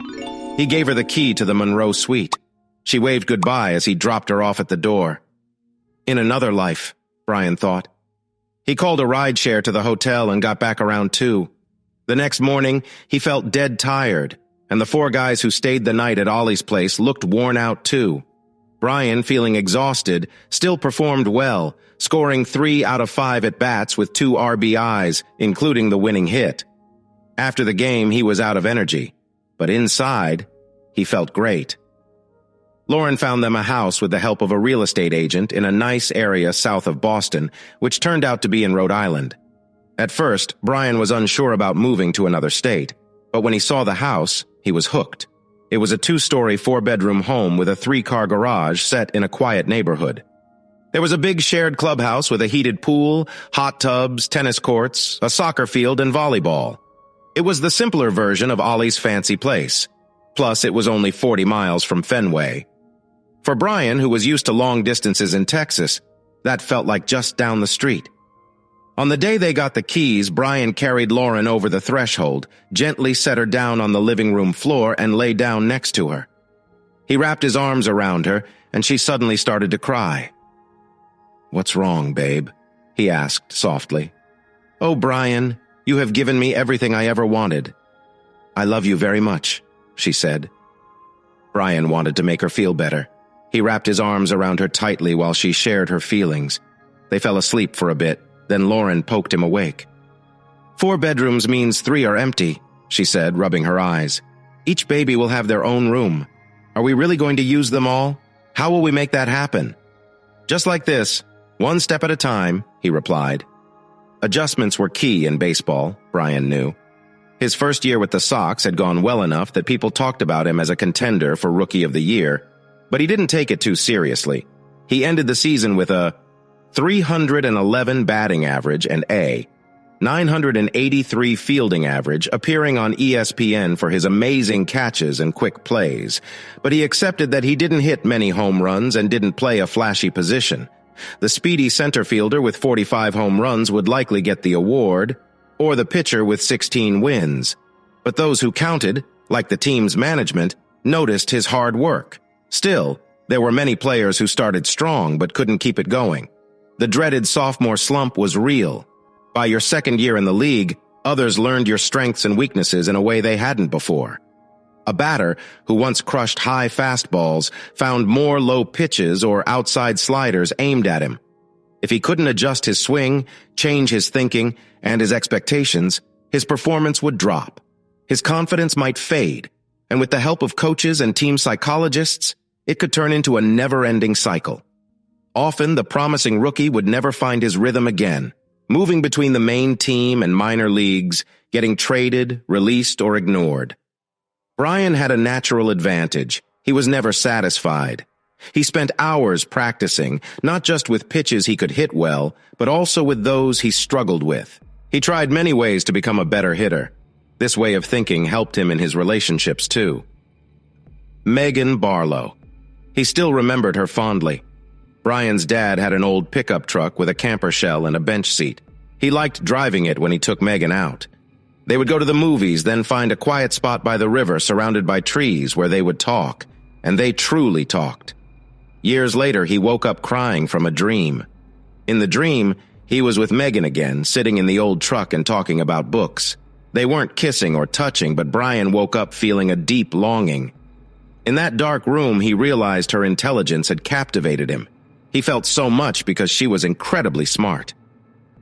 Speaker 1: He gave her the key to the Monroe suite. She waved goodbye as he dropped her off at the door. In another life, Bryan thought. He called a rideshare to the hotel and got back around 2. The next morning, he felt dead tired, and the 4 guys who stayed the night at Ollie's place looked worn out too. Bryan, feeling exhausted, still performed well, scoring 3 out of 5 at-bats with 2 RBIs, including the winning hit. After the game, he was out of energy, but inside, he felt great. Lauren found them a house with the help of a real estate agent in a nice area south of Boston, which turned out to be in Rhode Island. At first, Bryan was unsure about moving to another state, but when he saw the house, he was hooked. It was a 2-story, 4-bedroom home with a 3-car garage set in a quiet neighborhood. There was a big shared clubhouse with a heated pool, hot tubs, tennis courts, a soccer field, and volleyball. It was the simpler version of Ollie's fancy place. Plus, it was only 40 miles from Fenway. For Bryan, who was used to long distances in Texas, that felt like just down the street. On the day they got the keys, Bryan carried Lauren over the threshold, gently set her down on the living room floor, and lay down next to her. He wrapped his arms around her, and she suddenly started to cry. "What's wrong, babe?" he asked softly. "Oh, Bryan, you have given me everything I ever wanted." "I love you very much," she said. Bryan wanted to make her feel better. He wrapped his arms around her tightly while she shared her feelings. They fell asleep for a bit, then Lauren poked him awake. 4 bedrooms means 3 are empty," she said, rubbing her eyes. "Each baby will have their own room. Are we really going to use them all? How will we make that happen?" "Just like this, 1 step at a time," he replied. Adjustments were key in baseball, Bryan knew. His first year with the Sox had gone well enough that people talked about him as a contender for Rookie of the Year, but he didn't take it too seriously. He ended the season with a 311 batting average and a 983 fielding average, appearing on ESPN for his amazing catches and quick plays, but he accepted that he didn't hit many home runs and didn't play a flashy position. The speedy center fielder with 45 home runs would likely get the award, or the pitcher with 16 wins. But those who counted, like the team's management, noticed his hard work. Still, there were many players who started strong but couldn't keep it going. The dreaded sophomore slump was real. By your second year in the league, others learned your strengths and weaknesses in a way they hadn't before. A batter who once crushed high fastballs found more low pitches or outside sliders aimed at him. If he couldn't adjust his swing, change his thinking, and his expectations, his performance would drop. His confidence might fade, and with the help of coaches and team psychologists, it could turn into a never-ending cycle. Often, the promising rookie would never find his rhythm again, moving between the main team and minor leagues, getting traded, released, or ignored. Bryan had a natural advantage. He was never satisfied. He spent hours practicing, not just with pitches he could hit well, but also with those he struggled with. He tried many ways to become a better hitter. This way of thinking helped him in his relationships, too. Megan Barlow. He still remembered her fondly. Bryan's dad had an old pickup truck with a camper shell and a bench seat. He liked driving it when he took Megan out. They would go to the movies, then find a quiet spot by the river surrounded by trees where they would talk, and they truly talked. Years later, he woke up crying from a dream. In the dream, he was with Megan again, sitting in the old truck and talking about books. They weren't kissing or touching, but Bryan woke up feeling a deep longing. In that dark room, he realized her intelligence had captivated him. He felt so much because she was incredibly smart.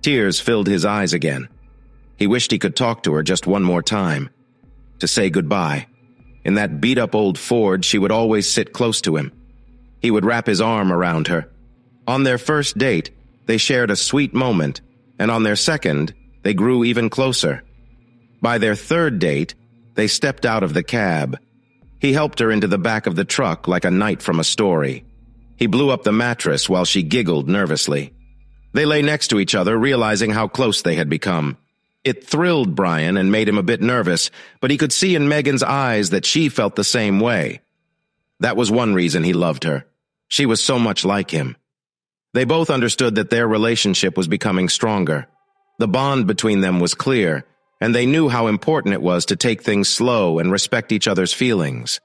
Speaker 1: Tears filled his eyes again. He wished he could talk to her just one more time, to say goodbye. In that beat-up old Ford, she would always sit close to him. He would wrap his arm around her. On their first date, they shared a sweet moment, and on their second, they grew even closer. By their third date, they stepped out of the cab. He helped her into the back of the truck like a knight from a story. He blew up the mattress while she giggled nervously. They lay next to each other, realizing how close they had become. It thrilled Bryan and made him a bit nervous, but he could see in Megan's eyes that she felt the same way. That was one reason he loved her. She was so much like him. They both understood that their relationship was becoming stronger. The bond between them was clear, and they knew how important it was to take things slow and respect each other's feelings.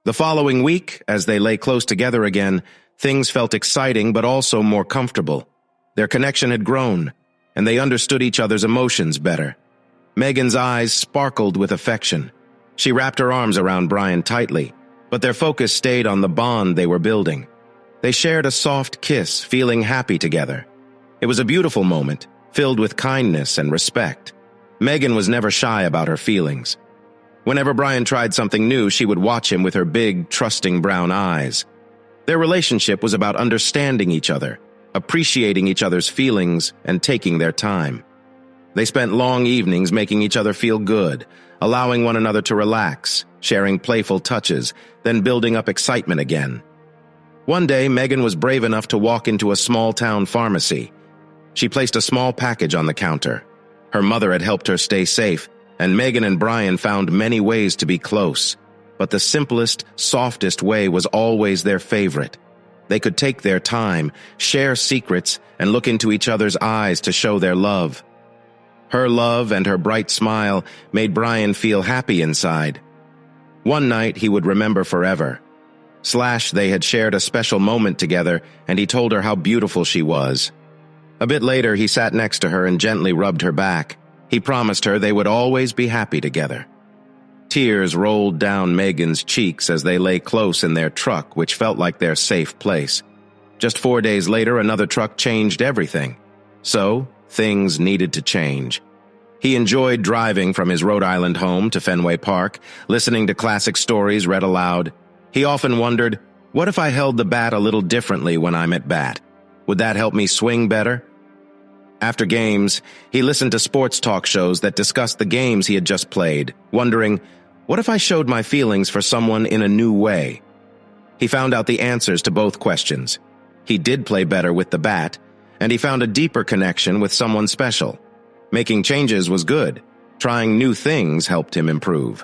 Speaker 1: The following week, as they lay close together again, things felt exciting but also more comfortable. Their connection had grown, and they understood each other's emotions better. Megan's eyes sparkled with affection. She wrapped her arms around Bryan tightly, but their focus stayed on the bond they were building. They shared a soft kiss, feeling happy together. It was a beautiful moment, filled with kindness and respect. Megan was never shy about her feelings. Whenever Bryan tried something new, she would watch him with her big, trusting brown eyes. Their relationship was about understanding each other, appreciating each other's feelings, and taking their time. They spent long evenings making each other feel good, allowing one another to relax, sharing playful touches, then building up excitement again. One day, Megan was brave enough to walk into a small-town pharmacy. She placed a small package on the counter. Her mother had helped her stay safe, and Megan and Bryan found many ways to be close. But the simplest, softest way was always their favorite. They could take their time, share secrets, and look into each other's eyes to show their love. Her love and her bright smile made Bryan feel happy inside. One night he would remember forever. They had shared a special moment together, and he told her how beautiful she was. A bit later, he sat next to her and gently rubbed her back. He promised her they would always be happy together. Tears rolled down Megan's cheeks as they lay close in their truck, which felt like their safe place. Just 4 days later, another truck changed everything. So, things needed to change. He enjoyed driving from his Rhode Island home to Fenway Park, listening to classic stories read aloud. He often wondered, what if I held the bat a little differently when I'm at bat? Would that help me swing better? After games, he listened to sports talk shows that discussed the games he had just played, wondering, what if I showed my feelings for someone in a new way? He found out the answers to both questions. He did play better with the bat, and he found a deeper connection with someone special. Making changes was good. Trying new things helped him improve.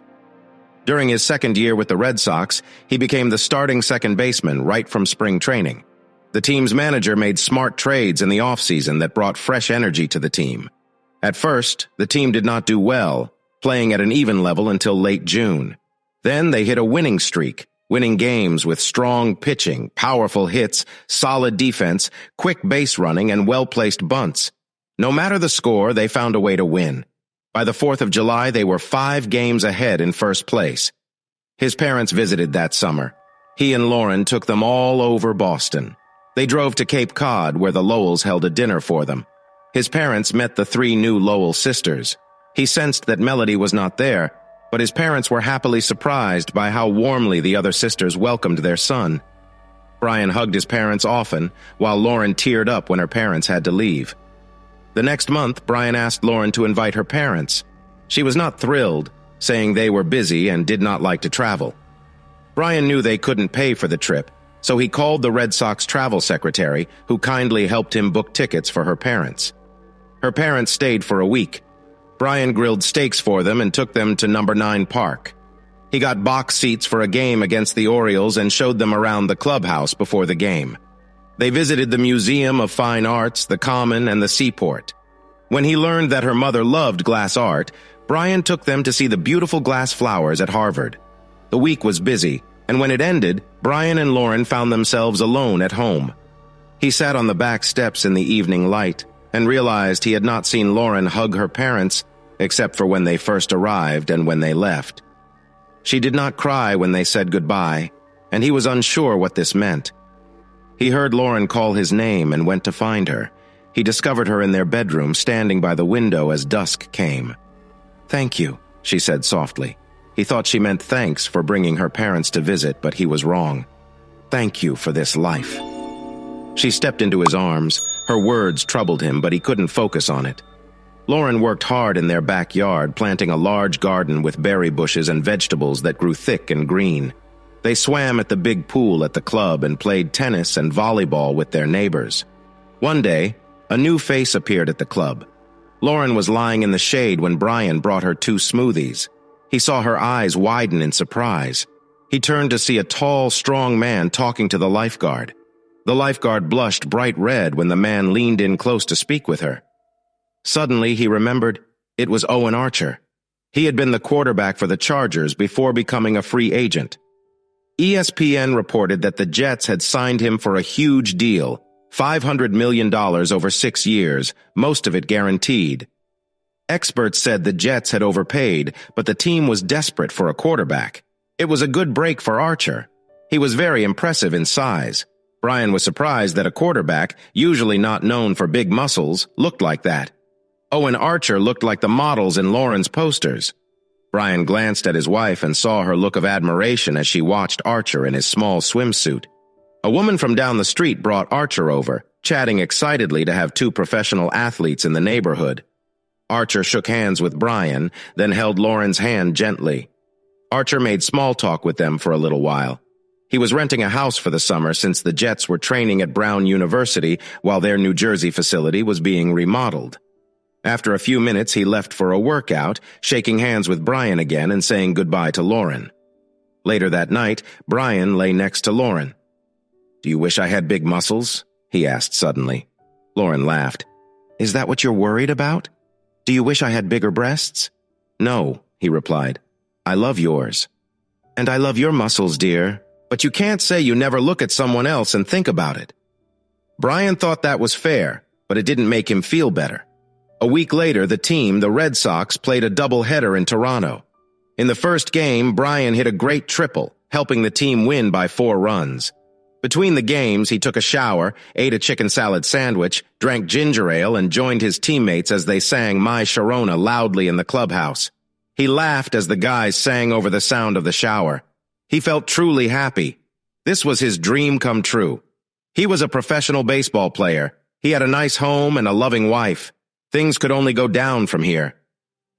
Speaker 1: During his second year with the Red Sox, he became the starting second baseman right from spring training. The team's manager made smart trades in the offseason that brought fresh energy to the team. At first, the team did not do well, playing at an even level until late June. Then they hit a winning streak, winning games with strong pitching, powerful hits, solid defense, quick base running, and well-placed bunts. No matter the score, they found a way to win. By the 4th of July, they were 5 games ahead in first place. His parents visited that summer. He and Lauren took them all over Boston. They drove to Cape Cod, where the Lowells held a dinner for them. His parents met the 3 new Lowell sisters. He sensed that Melody was not there, but his parents were happily surprised by how warmly the other sisters welcomed their son. Bryan hugged his parents often, while Lauren teared up when her parents had to leave. The next month, Bryan asked Lauren to invite her parents. She was not thrilled, saying they were busy and did not like to travel. Bryan knew they couldn't pay for the trip, so he called the Red Sox travel secretary, who kindly helped him book tickets for her parents. Her parents stayed for a week. Bryan grilled steaks for them and took them to No. 9 Park. He got box seats for a game against the Orioles and showed them around the clubhouse before the game. They visited the Museum of Fine Arts, the Common, and the Seaport. When he learned that her mother loved glass art, Bryan took them to see the beautiful glass flowers at Harvard. The week was busy, and when it ended, Bryan and Lauren found themselves alone at home. He sat on the back steps in the evening light and realized he had not seen Lauren hug her parents except for when they first arrived and when they left. She did not cry when they said goodbye, and he was unsure what this meant. He heard Lauren call his name and went to find her. He discovered her in their bedroom, standing by the window as dusk came. "Thank you," she said softly. He thought she meant thanks for bringing her parents to visit, but he was wrong. "Thank you for this life." She stepped into his arms. Her words troubled him, but he couldn't focus on it. Lauren worked hard in their backyard, planting a large garden with berry bushes and vegetables that grew thick and green. They swam at the big pool at the club and played tennis and volleyball with their neighbors. One day, A new face appeared at the club. Lauren was lying in the shade when Bryan brought her 2 smoothies. He saw her eyes widen in surprise. He turned to see a tall, strong man talking to the lifeguard. The lifeguard blushed bright red when the man leaned in close to speak with her. Suddenly, he remembered it was Owen Archer. He had been the quarterback for the Chargers before becoming a free agent. ESPN reported that the Jets had signed him for a huge deal, $500 million over 6 years, most of it guaranteed. Experts said the Jets had overpaid, but the team was desperate for a quarterback. It was a good break for Archer. He was very impressive in size. Bryan was surprised that a quarterback, usually not known for big muscles, looked like that. Owen Archer looked like the models in Lauren's posters. Bryan glanced at his wife and saw her look of admiration as she watched Archer in his small swimsuit. A woman from down the street brought Archer over, chatting excitedly to have 2 professional athletes in the neighborhood. Archer shook hands with Bryan, then held Lauren's hand gently. Archer made small talk with them for a little while. He was renting a house for the summer since the Jets were training at Brown University while their New Jersey facility was being remodeled. After a few minutes, he left for a workout, shaking hands with Bryan again and saying goodbye to Lauren. Later that night, Bryan lay next to Lauren. "Do you wish I had big muscles?" he asked suddenly. Lauren laughed. "Is that what you're worried about? Do you wish I had bigger breasts?" "No," he replied. "I love yours." "And I love your muscles, dear. But you can't say you never look at someone else and think about it." Bryan thought that was fair, but it didn't make him feel better. A week later, the team, the Red Sox, played a doubleheader in Toronto. In the first game, Bryan hit a great triple, helping the team win by 4 runs. Between the games, he took a shower, ate a chicken salad sandwich, drank ginger ale, and joined his teammates as they sang My Sharona loudly in the clubhouse. He laughed as the guys sang over the sound of the shower. He felt truly happy. This was his dream come true. He was a professional baseball player. He had a nice home and a loving wife. Things could only go down from here.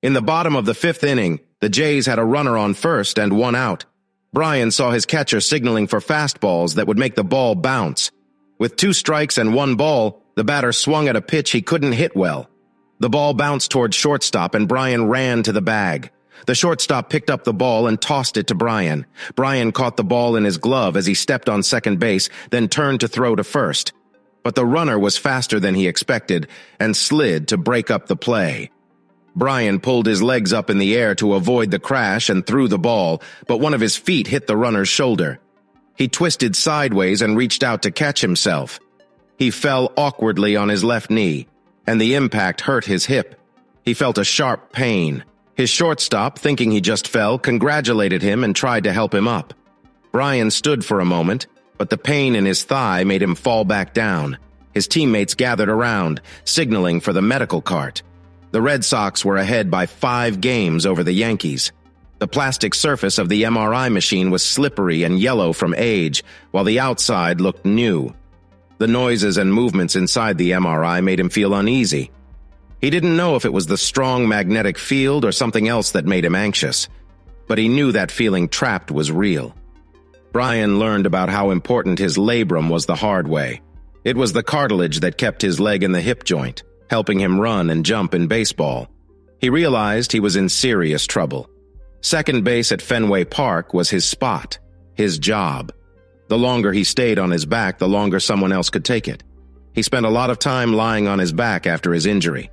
Speaker 1: In the bottom of the 5th inning, the Jays had a runner on first and 1 out. Bryan saw his catcher signaling for fastballs that would make the ball bounce. With 2 strikes and 1 ball, the batter swung at a pitch he couldn't hit well. The ball bounced toward shortstop and Bryan ran to the bag. The shortstop picked up the ball and tossed it to Bryan. Bryan caught the ball in his glove as he stepped on second base, then turned to throw to first. But the runner was faster than he expected and slid to break up the play. Bryan pulled his legs up in the air to avoid the crash and threw the ball, but one of his feet hit the runner's shoulder. He twisted sideways and reached out to catch himself. He fell awkwardly on his left knee, and the impact hurt his hip. He felt a sharp pain. His shortstop, thinking he just fell, congratulated him and tried to help him up. Bryan stood for a moment, but the pain in his thigh made him fall back down. His teammates gathered around, signaling for the medical cart. The Red Sox were ahead by 5 games over the Yankees. The plastic surface of the MRI machine was slippery and yellow from age, while the outside looked new. The noises and movements inside the MRI made him feel uneasy. He didn't know if it was the strong magnetic field or something else that made him anxious, but he knew that feeling trapped was real. Bryan learned about how important his labrum was the hard way. It was the cartilage that kept his leg in the hip joint, helping him run and jump in baseball. He realized he was in serious trouble. Second base at Fenway Park was his spot, his job. The longer he stayed on his back, the longer someone else could take it. He spent a lot of time lying on his back after his injury.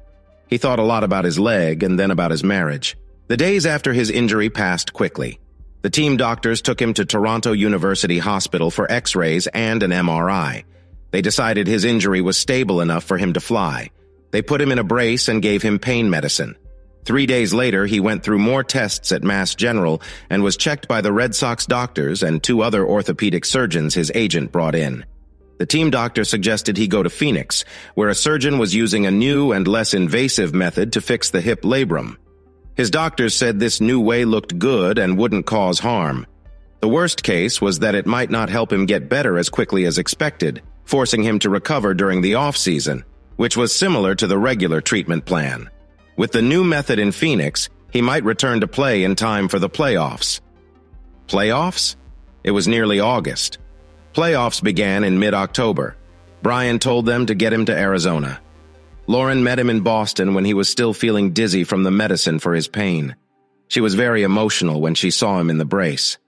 Speaker 1: He thought a lot about his leg and then about his marriage. The days after his injury passed quickly. The team doctors took him to Toronto University Hospital for X-rays and an MRI. They decided his injury was stable enough for him to fly. They put him in a brace and gave him pain medicine. 3 days later, he went through more tests at Mass General and was checked by the Red Sox doctors and 2 other orthopedic surgeons his agent brought in. The team doctor suggested he go to Phoenix, where a surgeon was using a new and less invasive method to fix the hip labrum. His doctors said this new way looked good and wouldn't cause harm. The worst case was that it might not help him get better as quickly as expected, forcing him to recover during the off-season, which was similar to the regular treatment plan. With the new method in Phoenix, he might return to play in time for the playoffs. Playoffs? It was nearly August. Playoffs began in mid-October. Bryan told them to get him to Arizona. Lauren met him in Boston when he was still feeling dizzy from the medicine for his pain. She was very emotional when she saw him in the brace.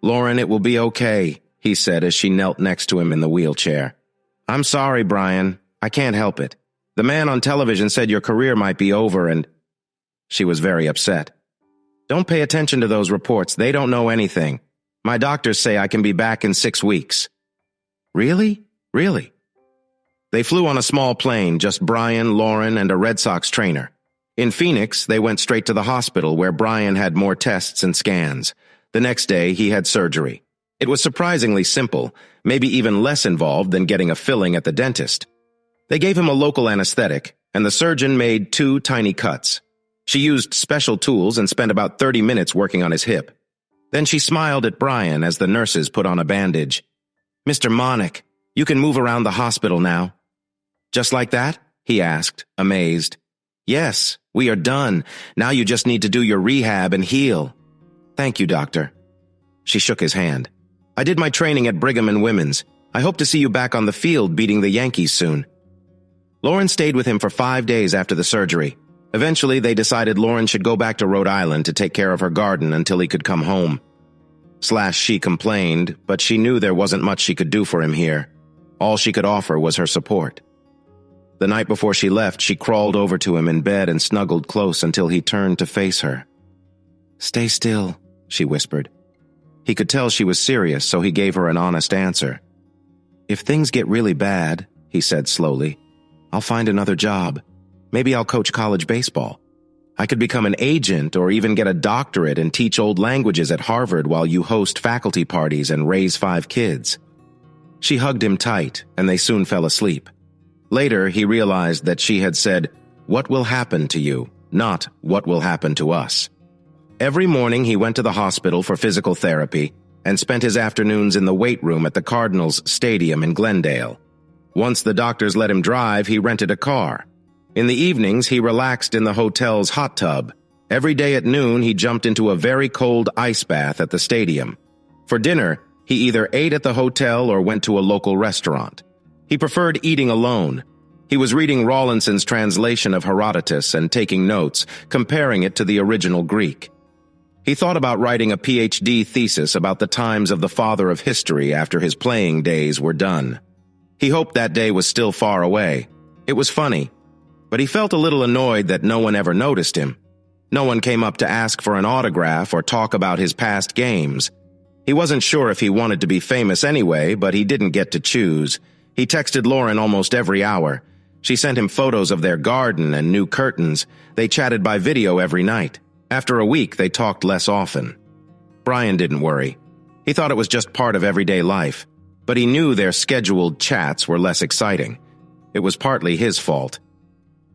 Speaker 1: "Lauren, it will be okay," he said as she knelt next to him in the wheelchair. "I'm sorry, Bryan. I can't help it. The man on television said your career might be over and—" She was very upset. "Don't pay attention to those reports. They don't know anything. My doctors say I can be back in 6 weeks." "Really? Really?" They flew on a small plane, just Bryan, Lauren, and a Red Sox trainer. In Phoenix, they went straight to the hospital where Bryan had more tests and scans. The next day, he had surgery. It was surprisingly simple, maybe even less involved than getting a filling at the dentist. They gave him a local anesthetic, and the surgeon made 2 tiny cuts. She used special tools and spent about 30 minutes working on his hip. Then she smiled at Bryan as the nurses put on a bandage. "Mr. Monnic, you can move around the hospital now." "Just like that?" he asked, amazed. "Yes, we are done. Now you just need to do your rehab and heal." "Thank you, doctor." She shook his hand. "I did my training at Brigham and Women's. I hope to see you back on the field beating the Yankees soon." Lauren stayed with him for 5 days after the surgery. Eventually, they decided Lauren should go back to Rhode Island to take care of her garden until he could come home. She complained, but she knew there wasn't much she could do for him here. All she could offer was her support. The night before she left, she crawled over to him in bed and snuggled close until he turned to face her. "Stay still," she whispered. He could tell she was serious, so he gave her an honest answer. "If things get really bad," he said slowly, "I'll find another job. Maybe I'll coach college baseball. I could become an agent or even get a doctorate and teach old languages at Harvard while you host faculty parties and raise 5 kids." She hugged him tight, and they soon fell asleep. Later, he realized that she had said, "What will happen to you?" not "What will happen to us?" Every morning, he went to the hospital for physical therapy and spent his afternoons in the weight room at the Cardinals Stadium in Glendale. Once the doctors let him drive, he rented a car. In the evenings, he relaxed in the hotel's hot tub. Every day at noon, he jumped into a very cold ice bath at the stadium. For dinner, he either ate at the hotel or went to a local restaurant. He preferred eating alone. He was reading Rawlinson's translation of Herodotus and taking notes, comparing it to the original Greek. He thought about writing a PhD thesis about the times of the father of history after his playing days were done. He hoped that day was still far away. It was funny, but he felt a little annoyed that no one ever noticed him. No one came up to ask for an autograph or talk about his past games. He wasn't sure if he wanted to be famous anyway, but he didn't get to choose. He texted Lauren almost every hour. She sent him photos of their garden and new curtains. They chatted by video every night. After a week, they talked less often. Bryan didn't worry. He thought it was just part of everyday life, but he knew their scheduled chats were less exciting. It was partly his fault.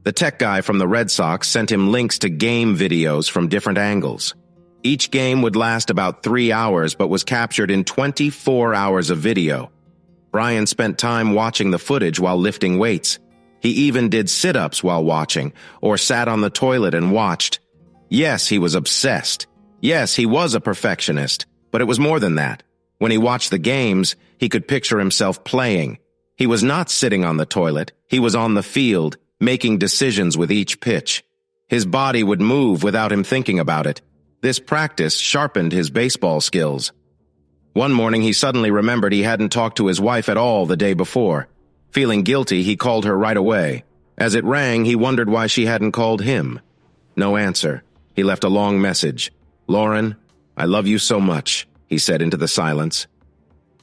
Speaker 1: The tech guy from the Red Sox sent him links to game videos from different angles. Each game would last about 3 hours, but was captured in 24 hours of video. Bryan spent time watching the footage while lifting weights. He even did sit-ups while watching, or sat on the toilet and watched. Yes, he was obsessed. Yes, he was a perfectionist, but it was more than that. When he watched the games, he could picture himself playing. He was not sitting on the toilet. He was on the field, making decisions with each pitch. His body would move without him thinking about it. This practice sharpened his baseball skills. One morning, he suddenly remembered he hadn't talked to his wife at all the day before. Feeling guilty, he called her right away. As it rang, he wondered why she hadn't called him. No answer. He left a long message. "Lauren, I love you so much," he said into the silence.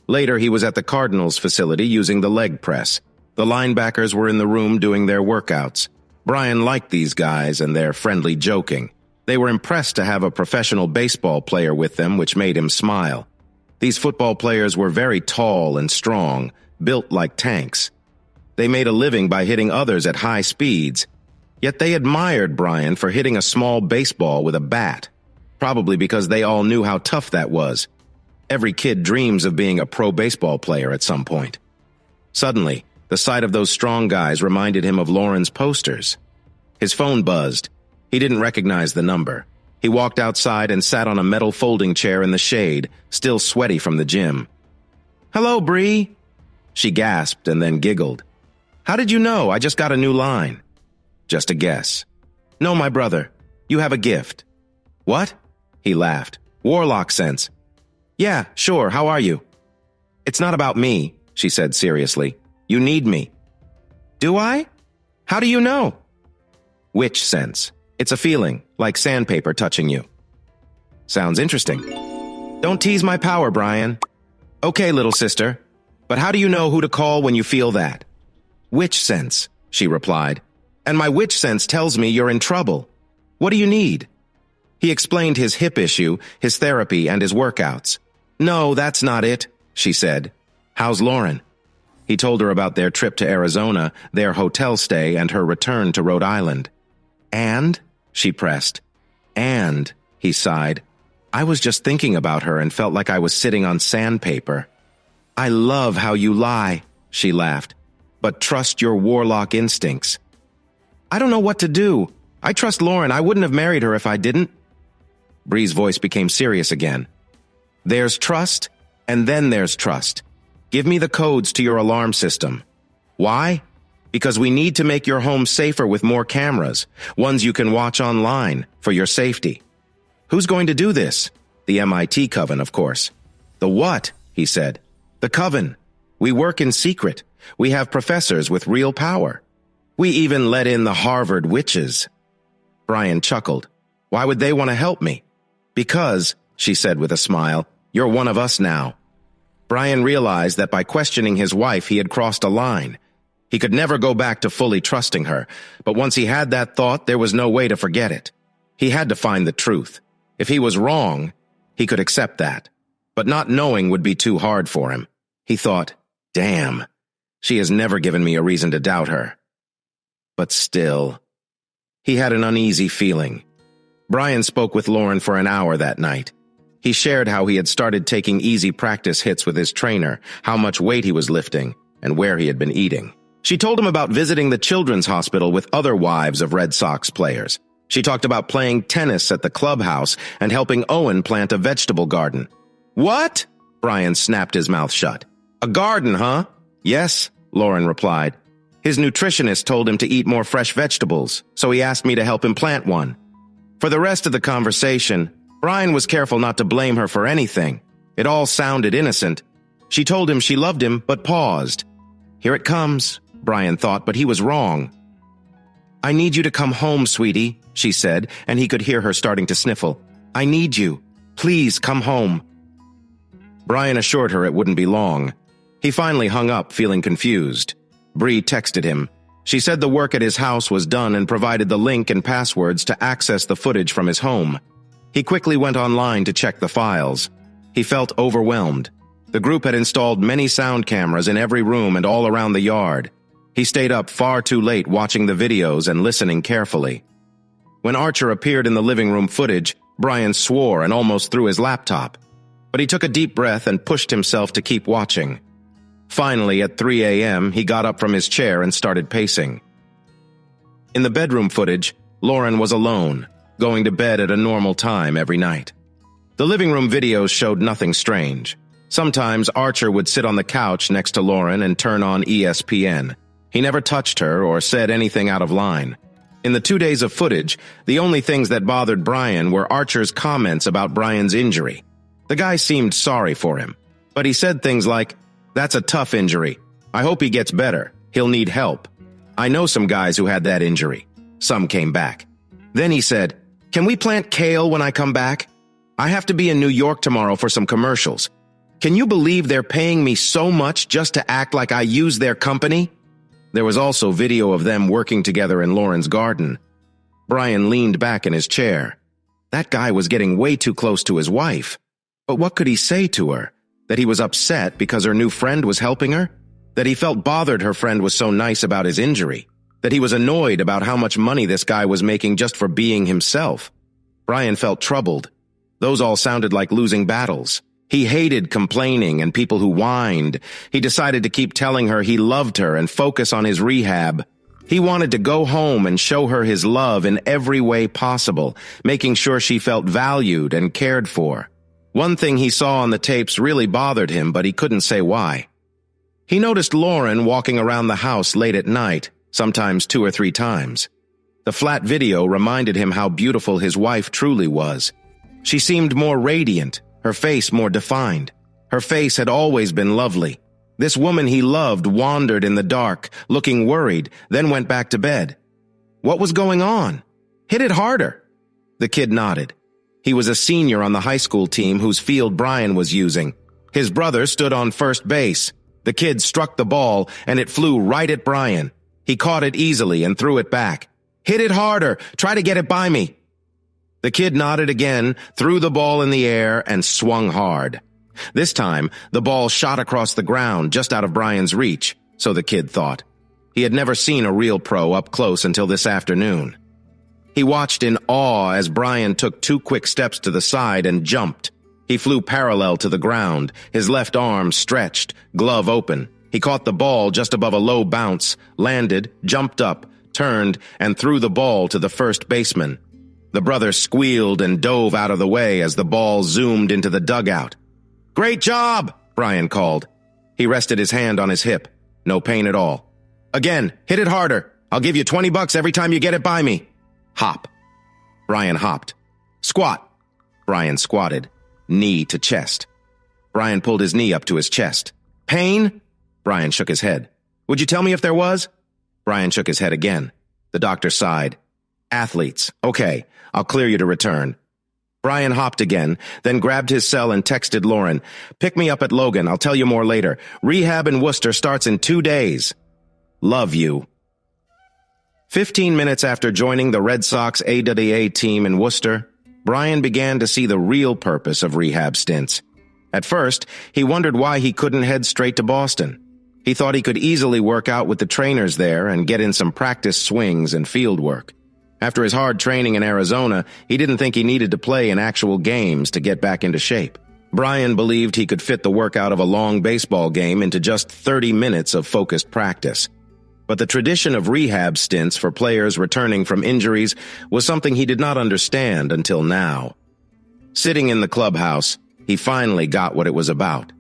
Speaker 1: Later, he was at the Cardinals facility using the leg press. The linebackers were in the room doing their workouts. Bryan liked these guys and their friendly joking. They were impressed to have a professional baseball player with them, which made him smile. These football players were very tall and strong, built like tanks. They made a living by hitting others at high speeds. Yet they admired Bryan for hitting a small baseball with a bat, probably because they all knew how tough that was. Every kid dreams of being a pro baseball player at some point. Suddenly, the sight of those strong guys reminded him of Lauren's posters. His phone buzzed. He didn't recognize the number. He walked outside and sat on a metal folding chair in the shade, still sweaty from the gym. "Hello, Brie." She gasped and then giggled. How did you know? I just got a new line. Just a guess. No, my brother. You have a gift. What? He laughed. Warlock sense. Yeah, sure. How are you? It's not about me, she said seriously. You need me. Do I? How do you know? Witch sense. It's a feeling, like sandpaper touching you. Sounds interesting. Don't tease my power, Bryan. Okay, little sister. But how do you know who to call when you feel that? Witch sense, she replied. And my witch sense tells me you're in trouble. What do you need? He explained his hip issue, his therapy, and his workouts. No, that's not it, she said. How's Lauren? He told her about their trip to Arizona, their hotel stay, and her return to Rhode Island. And? She pressed. And, he sighed. I was just thinking about her and felt like I was sitting on sandpaper. I love how you lie, she laughed. But trust your warlock instincts. I don't know what to do. I trust Lauren. I wouldn't have married her if I didn't. Brie's voice became serious again. There's trust, and then there's trust. Give me the codes to your alarm system. Why? Because we need to make your home safer with more cameras, ones you can watch online, for your safety. Who's going to do this? The MIT coven, of course. The what? He said. The coven. We work in secret. We have professors with real power. We even let in the Harvard witches. Bryan chuckled. Why would they want to help me? Because, she said with a smile, you're one of us now. Bryan realized that by questioning his wife, he had crossed a line. He could never go back to fully trusting her, but once he had that thought, there was no way to forget it. He had to find the truth. If he was wrong, he could accept that. But not knowing would be too hard for him. He thought, damn, she has never given me a reason to doubt her. But still, he had an uneasy feeling. Bryan spoke with Lauren for an hour that night. He shared how he had started taking easy practice hits with his trainer, how much weight he was lifting, and where he had been eating. She told him about visiting the children's hospital with other wives of Red Sox players. She talked about playing tennis at the clubhouse and helping Owen plant a vegetable garden. What? Bryan snapped his mouth shut. A garden, huh? Yes, Lauren replied. His nutritionist told him to eat more fresh vegetables, so he asked me to help him plant one. For the rest of the conversation, Bryan was careful not to blame her for anything. It all sounded innocent. She told him she loved him, but paused. Here it comes, Bryan thought, but he was wrong. I need you to come home, sweetie, she said, and he could hear her starting to sniffle. I need you. Please come home. Bryan assured her it wouldn't be long. He finally hung up, feeling confused. Brie texted him. She said the work at his house was done and provided the link and passwords to access the footage from his home. He quickly went online to check the files. He felt overwhelmed. The group had installed many sound cameras in every room and all around the yard. He stayed up far too late watching the videos and listening carefully. When Archer appeared in the living room footage, Bryan swore and almost threw his laptop. But he took a deep breath and pushed himself to keep watching. Finally, at 3 a.m., he got up from his chair and started pacing. In the bedroom footage, Lauren was alone, going to bed at a normal time every night. The living room videos showed nothing strange. Sometimes Archer would sit on the couch next to Lauren and turn on ESPN. He never touched her or said anything out of line. In the 2 days of footage, the only things that bothered Bryan were Archer's comments about Bryan's injury. The guy seemed sorry for him, but he said things like, "That's a tough injury. I hope he gets better. He'll need help. I know some guys who had that injury. Some came back." Then he said, "Can we plant kale when I come back? I have to be in New York tomorrow for some commercials. Can you believe they're paying me so much just to act like I use their company?" There was also video of them working together in Lauren's garden. Bryan leaned back in his chair. That guy was getting way too close to his wife. But what could he say to her? That he was upset because her new friend was helping her? That he felt bothered her friend was so nice about his injury? That he was annoyed about how much money this guy was making just for being himself? Bryan felt troubled. Those all sounded like losing battles. He hated complaining and people who whined. He decided to keep telling her he loved her and focus on his rehab. He wanted to go home and show her his love in every way possible, making sure she felt valued and cared for. One thing he saw on the tapes really bothered him, but he couldn't say why. He noticed Lauren walking around the house late at night, sometimes 2 or 3 times. The flat video reminded him how beautiful his wife truly was. She seemed more radiant, her face more defined. Her face had always been lovely. This woman he loved wandered in the dark, looking worried, then went back to bed. What was going on? Hit it harder. The kid nodded. He was a senior on the high school team whose field Bryan was using. His brother stood on first base. The kid struck the ball, and it flew right at Bryan. He caught it easily and threw it back. Hit it harder. Try to get it by me. The kid nodded again, threw the ball in the air, and swung hard. This time, the ball shot across the ground just out of Bryan's reach, so the kid thought. He had never seen a real pro up close until this afternoon. He watched in awe as Bryan took 2 quick steps to the side and jumped. He flew parallel to the ground, his left arm stretched, glove open. He caught the ball just above a low bounce, landed, jumped up, turned, and threw the ball to the first baseman. The brother squealed and dove out of the way as the ball zoomed into the dugout. "Great job!" Bryan called. He rested his hand on his hip. No pain at all. "Again, hit it harder. I'll give you $20 every time you get it by me." Hop. Bryan hopped. "Squat." Bryan squatted, knee to chest. Bryan pulled his knee up to his chest. "Pain?" Bryan shook his head. "Would you tell me if there was?" Bryan shook his head again. The doctor sighed. "Athletes. Okay, I'll clear you to return." Bryan hopped again, then grabbed his cell and texted Lauren. "Pick me up at Logan. I'll tell you more later. Rehab in Worcester starts in 2 days. Love you." 15 minutes after joining the Red Sox AAA team in Worcester, Bryan began to see the real purpose of rehab stints. At first, he wondered why he couldn't head straight to Boston. He thought he could easily work out with the trainers there and get in some practice swings and field work. After his hard training in Arizona, he didn't think he needed to play in actual games to get back into shape. Bryan believed he could fit the workout of a long baseball game into just 30 minutes of focused practice. But the tradition of rehab stints for players returning from injuries was something he did not understand until now. Sitting in the clubhouse, he finally got what it was about.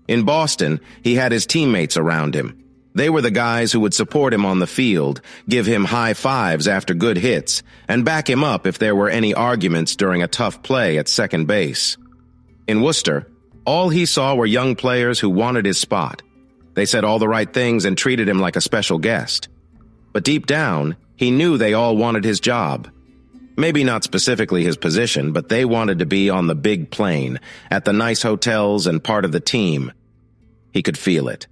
Speaker 1: In Boston, he had his teammates around him. They were the guys who would support him on the field, give him high fives after good hits, and back him up if there were any arguments during a tough play at second base. In Worcester, all he saw were young players who wanted his spot. They said all the right things and treated him like a special guest. But deep down, he knew they all wanted his job. Maybe not specifically his position, but they wanted to be on the big plane, at the nice hotels and part of the team. He could feel it.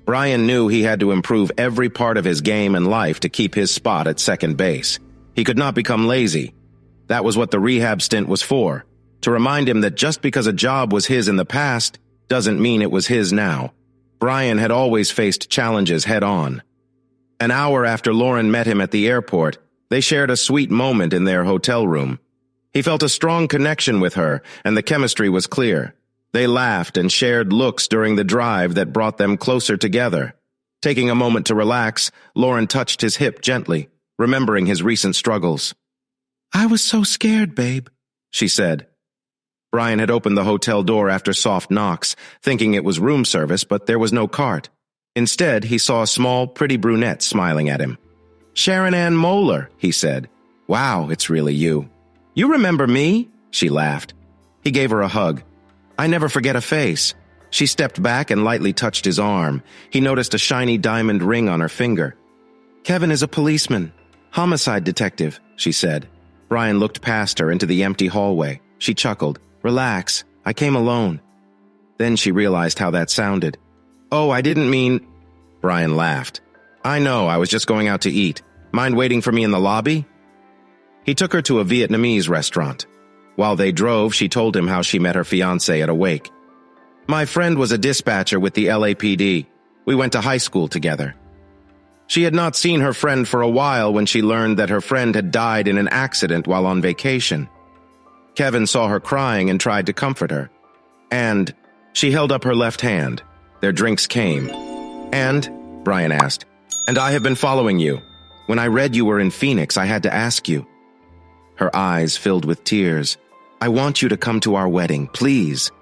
Speaker 1: Bryan knew he had to improve every part of his game and life to keep his spot at second base. He could not become lazy. That was what the rehab stint was for, to remind him that just because a job was his in the past doesn't mean it was his now. Bryan had always faced challenges head-on. An hour after Lauren met him at the airport, they shared a sweet moment in their hotel room. He felt a strong connection with her, and the chemistry was clear. They laughed and shared looks during the drive that brought them closer together. Taking a moment to relax, Lauren touched his hip gently, remembering his recent struggles. "I was so scared, babe," she said. Bryan had opened the hotel door after soft knocks, thinking it was room service, but there was no cart. Instead, he saw a small, pretty brunette smiling at him. "Sharon Ann Moeller," he said. "Wow, it's really you." "You remember me?" She laughed. He gave her a hug. "I never forget a face." She stepped back and lightly touched his arm. He noticed a shiny diamond ring on her finger. "Kevin is a policeman, homicide detective," she said. Bryan looked past her into the empty hallway. She chuckled. "Relax, I came alone." Then she realized how that sounded. "Oh, I didn't mean—" Bryan laughed. "I know, I was just going out to eat. Mind waiting for me in the lobby?" He took her to a Vietnamese restaurant. While they drove, she told him how she met her fiancé at a wake. "My friend was a dispatcher with the LAPD. We went to high school together." She had not seen her friend for a while when she learned that her friend had died in an accident while on vacation. Kevin saw her crying and tried to comfort her. And she held up her left hand. Their drinks came. "And?" Bryan asked. "And I have been following you. When I read you were in Phoenix, I had to ask you." Her eyes filled with tears. "I want you to come to our wedding, please."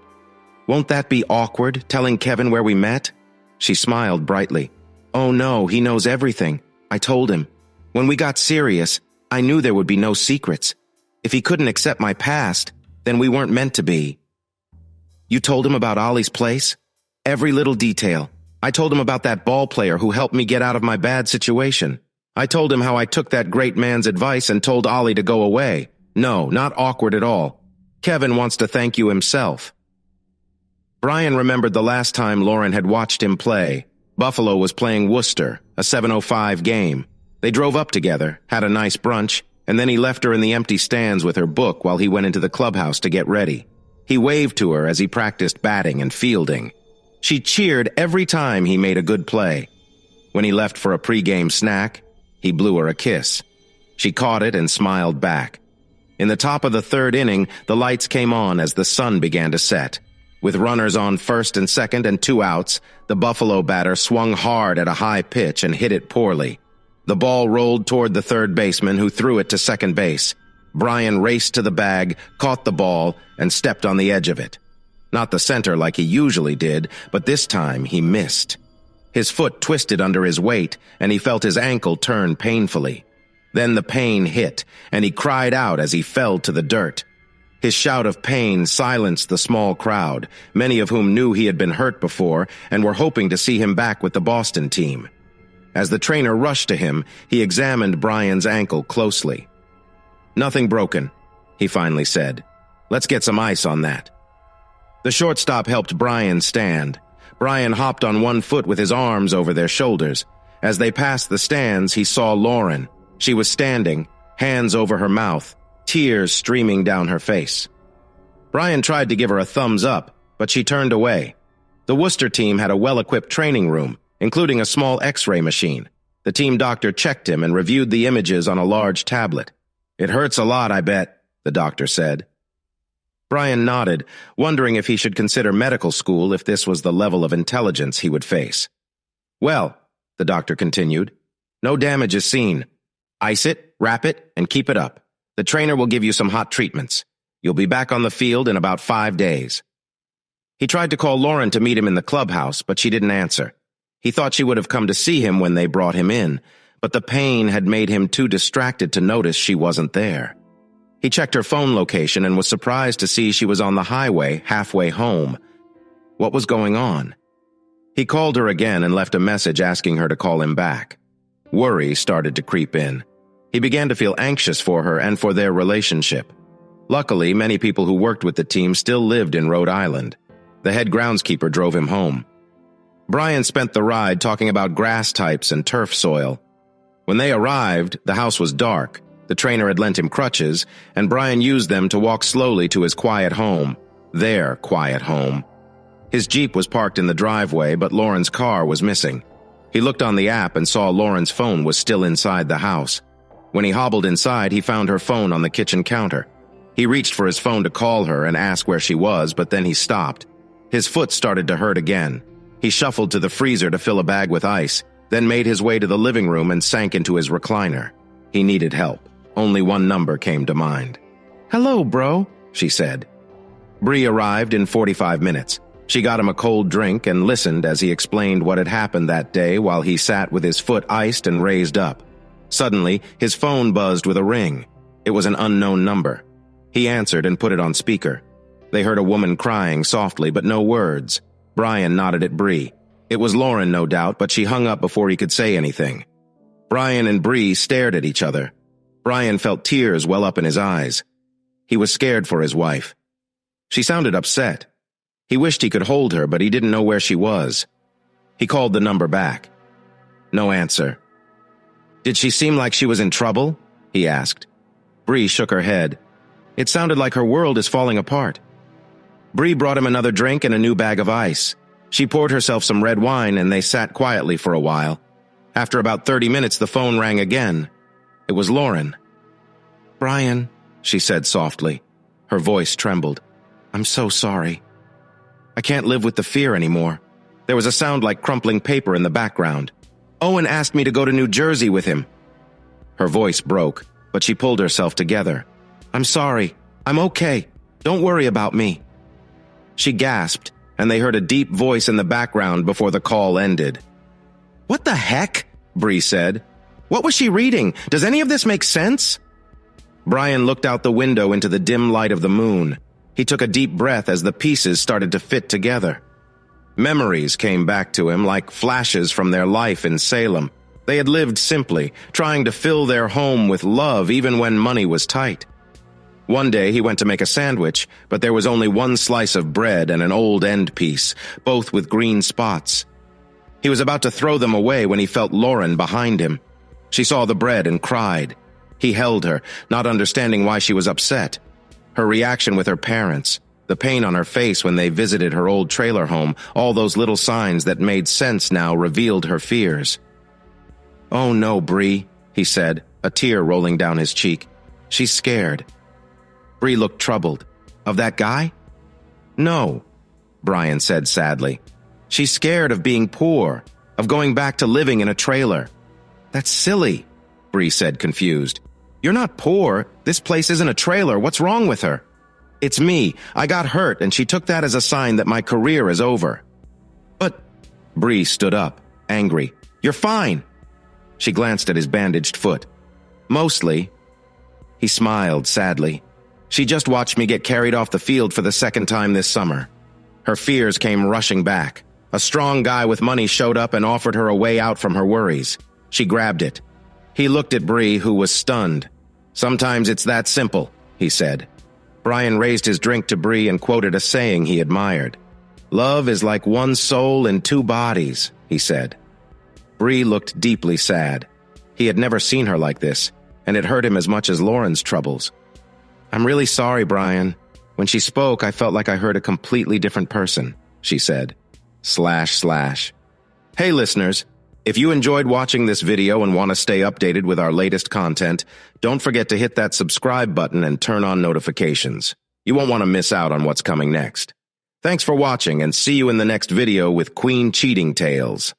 Speaker 1: "Won't that be awkward, telling Kevin where we met?" She smiled brightly. Oh no, he knows everything. I told him. When we got serious, I knew there would be no secrets. If he couldn't accept my past, then we weren't meant to be. You told him about Ollie's place? Every little detail. I told him about that ball player who helped me get out of my bad situation. I told him how I took that great man's advice and told Ollie to go away. No, not awkward at all. Kevin wants to thank you himself. Bryan remembered the last time Lauren had watched him play. Buffalo was playing Worcester, a 7:05 game. They drove up together, had a nice brunch, and then he left her in the empty stands with her book while he went into the clubhouse to get ready. He waved to her as he practiced batting and fielding. She cheered every time he made a good play. When he left for a pregame snack, he blew her a kiss. She caught it and smiled back. In the top of the third inning, the lights came on as the sun began to set. With runners on first and second and 2 outs, the Buffalo batter swung hard at a high pitch and hit it poorly. The ball rolled toward the third baseman, who threw it to second base. Bryan raced to the bag, caught the ball, and stepped on the edge of it. Not the center like he usually did, but this time he missed. His foot twisted under his weight, and he felt his ankle turn painfully. Then the pain hit, and he cried out as he fell to the dirt. His shout of pain silenced the small crowd, many of whom knew he had been hurt before and were hoping to see him back with the Boston team. As the trainer rushed to him, he examined Bryan's ankle closely. Nothing broken, he finally said. Let's get some ice on that. The shortstop helped Bryan stand. Bryan hopped on one foot with his arms over their shoulders. As they passed the stands, he saw Lauren. She was standing, hands over her mouth, tears streaming down her face. Bryan tried to give her a thumbs up, but she turned away. The Worcester team had a well-equipped training room, including a small X-ray machine. The team doctor checked him and reviewed the images on a large tablet. It hurts a lot, I bet, the doctor said. Bryan nodded, wondering if he should consider medical school if this was the level of intelligence he would face. Well, the doctor continued, no damage is seen. Ice it, wrap it, and keep it up. The trainer will give you some hot treatments. You'll be back on the field in about 5 days. He tried to call Lauren to meet him in the clubhouse, but she didn't answer. He thought she would have come to see him when they brought him in, but the pain had made him too distracted to notice she wasn't there. He checked her phone location and was surprised to see she was on the highway halfway home. What was going on? He called her again and left a message asking her to call him back. Worry started to creep in. He began to feel anxious for her and for their relationship. Luckily, many people who worked with the team still lived in Rhode Island. The head groundskeeper drove him home. Bryan spent the ride talking about grass types and turf soil. When they arrived, the house was dark. The trainer had lent him crutches, and Bryan used them to walk slowly to his quiet home. Their quiet home. His Jeep was parked in the driveway, but Lauren's car was missing. He looked on the app and saw Lauren's phone was still inside the house. When he hobbled inside, he found her phone on the kitchen counter. He reached for his phone to call her and ask where she was, but then he stopped. His foot started to hurt again. He shuffled to the freezer to fill a bag with ice, then made his way to the living room and sank into his recliner. He needed help. Only one number came to mind. "Hello, bro," she said. Brie arrived in 45 minutes. She got him a cold drink and listened as he explained what had happened that day while he sat with his foot iced and raised up. Suddenly, his phone buzzed with a ring. It was an unknown number. He answered and put it on speaker. They heard a woman crying softly, but no words. Bryan nodded at Brie. It was Lauren, no doubt, but she hung up before he could say anything. Bryan and Brie stared at each other. Bryan felt tears well up in his eyes. He was scared for his wife. She sounded upset. He wished he could hold her, but he didn't know where she was. He called the number back. No answer. "Did she seem like she was in trouble?" he asked. Brie shook her head. It sounded like her world is falling apart. Brie brought him another drink and a new bag of ice. She poured herself some red wine and they sat quietly for a while. After about 30 minutes, the phone rang again. It was Lauren. "Bryan," she said softly. Her voice trembled. "I'm so sorry. I can't live with the fear anymore." There was a sound like crumpling paper in the background. "Owen asked me to go to New Jersey with him." Her voice broke, but she pulled herself together. "I'm sorry. I'm okay. Don't worry about me." She gasped, and they heard a deep voice in the background before the call ended. "What the heck?" Brie said. "What was she reading? Does any of this make sense?" Bryan looked out the window into the dim light of the moon. He took a deep breath as the pieces started to fit together. Memories came back to him like flashes from their life in Salem. They had lived simply, trying to fill their home with love even when money was tight. One day he went to make a sandwich, but there was only one slice of bread and an old end piece, both with green spots. He was about to throw them away when he felt Lauren behind him. She saw the bread and cried. He held her, not understanding why she was upset. Her reaction with her parents, the pain on her face when they visited her old trailer home, all those little signs that made sense now revealed her fears. "Oh no, Brie," he said, a tear rolling down his cheek. "She's scared." Brie looked troubled. "Of that guy?" "No," Bryan said sadly. "She's scared of being poor, of going back to living in a trailer." "That's silly," Brie said, confused. "You're not poor. This place isn't a trailer. What's wrong with her?" "It's me. I got hurt, and she took that as a sign that my career is over." "But—" Brie stood up, angry. "You're fine." She glanced at his bandaged foot. "Mostly." He smiled sadly. "She just watched me get carried off the field for the second time this summer." Her fears came rushing back. A strong guy with money showed up and offered her a way out from her worries. She grabbed it. He looked at Brie, who was stunned. "Sometimes it's that simple," he said. Bryan raised his drink to Brie and quoted a saying he admired. "Love is like one soul in two bodies," he said. Brie looked deeply sad. He had never seen her like this, and it hurt him as much as Lauren's troubles. "I'm really sorry, Bryan. When she spoke, I felt like I heard a completely different person," she said. // Hey listeners, if you enjoyed watching this video and want to stay updated with our latest content, don't forget to hit that subscribe button and turn on notifications. You won't want to miss out on what's coming next. Thanks for watching, and see you in the next video with Queen Cheating Tales.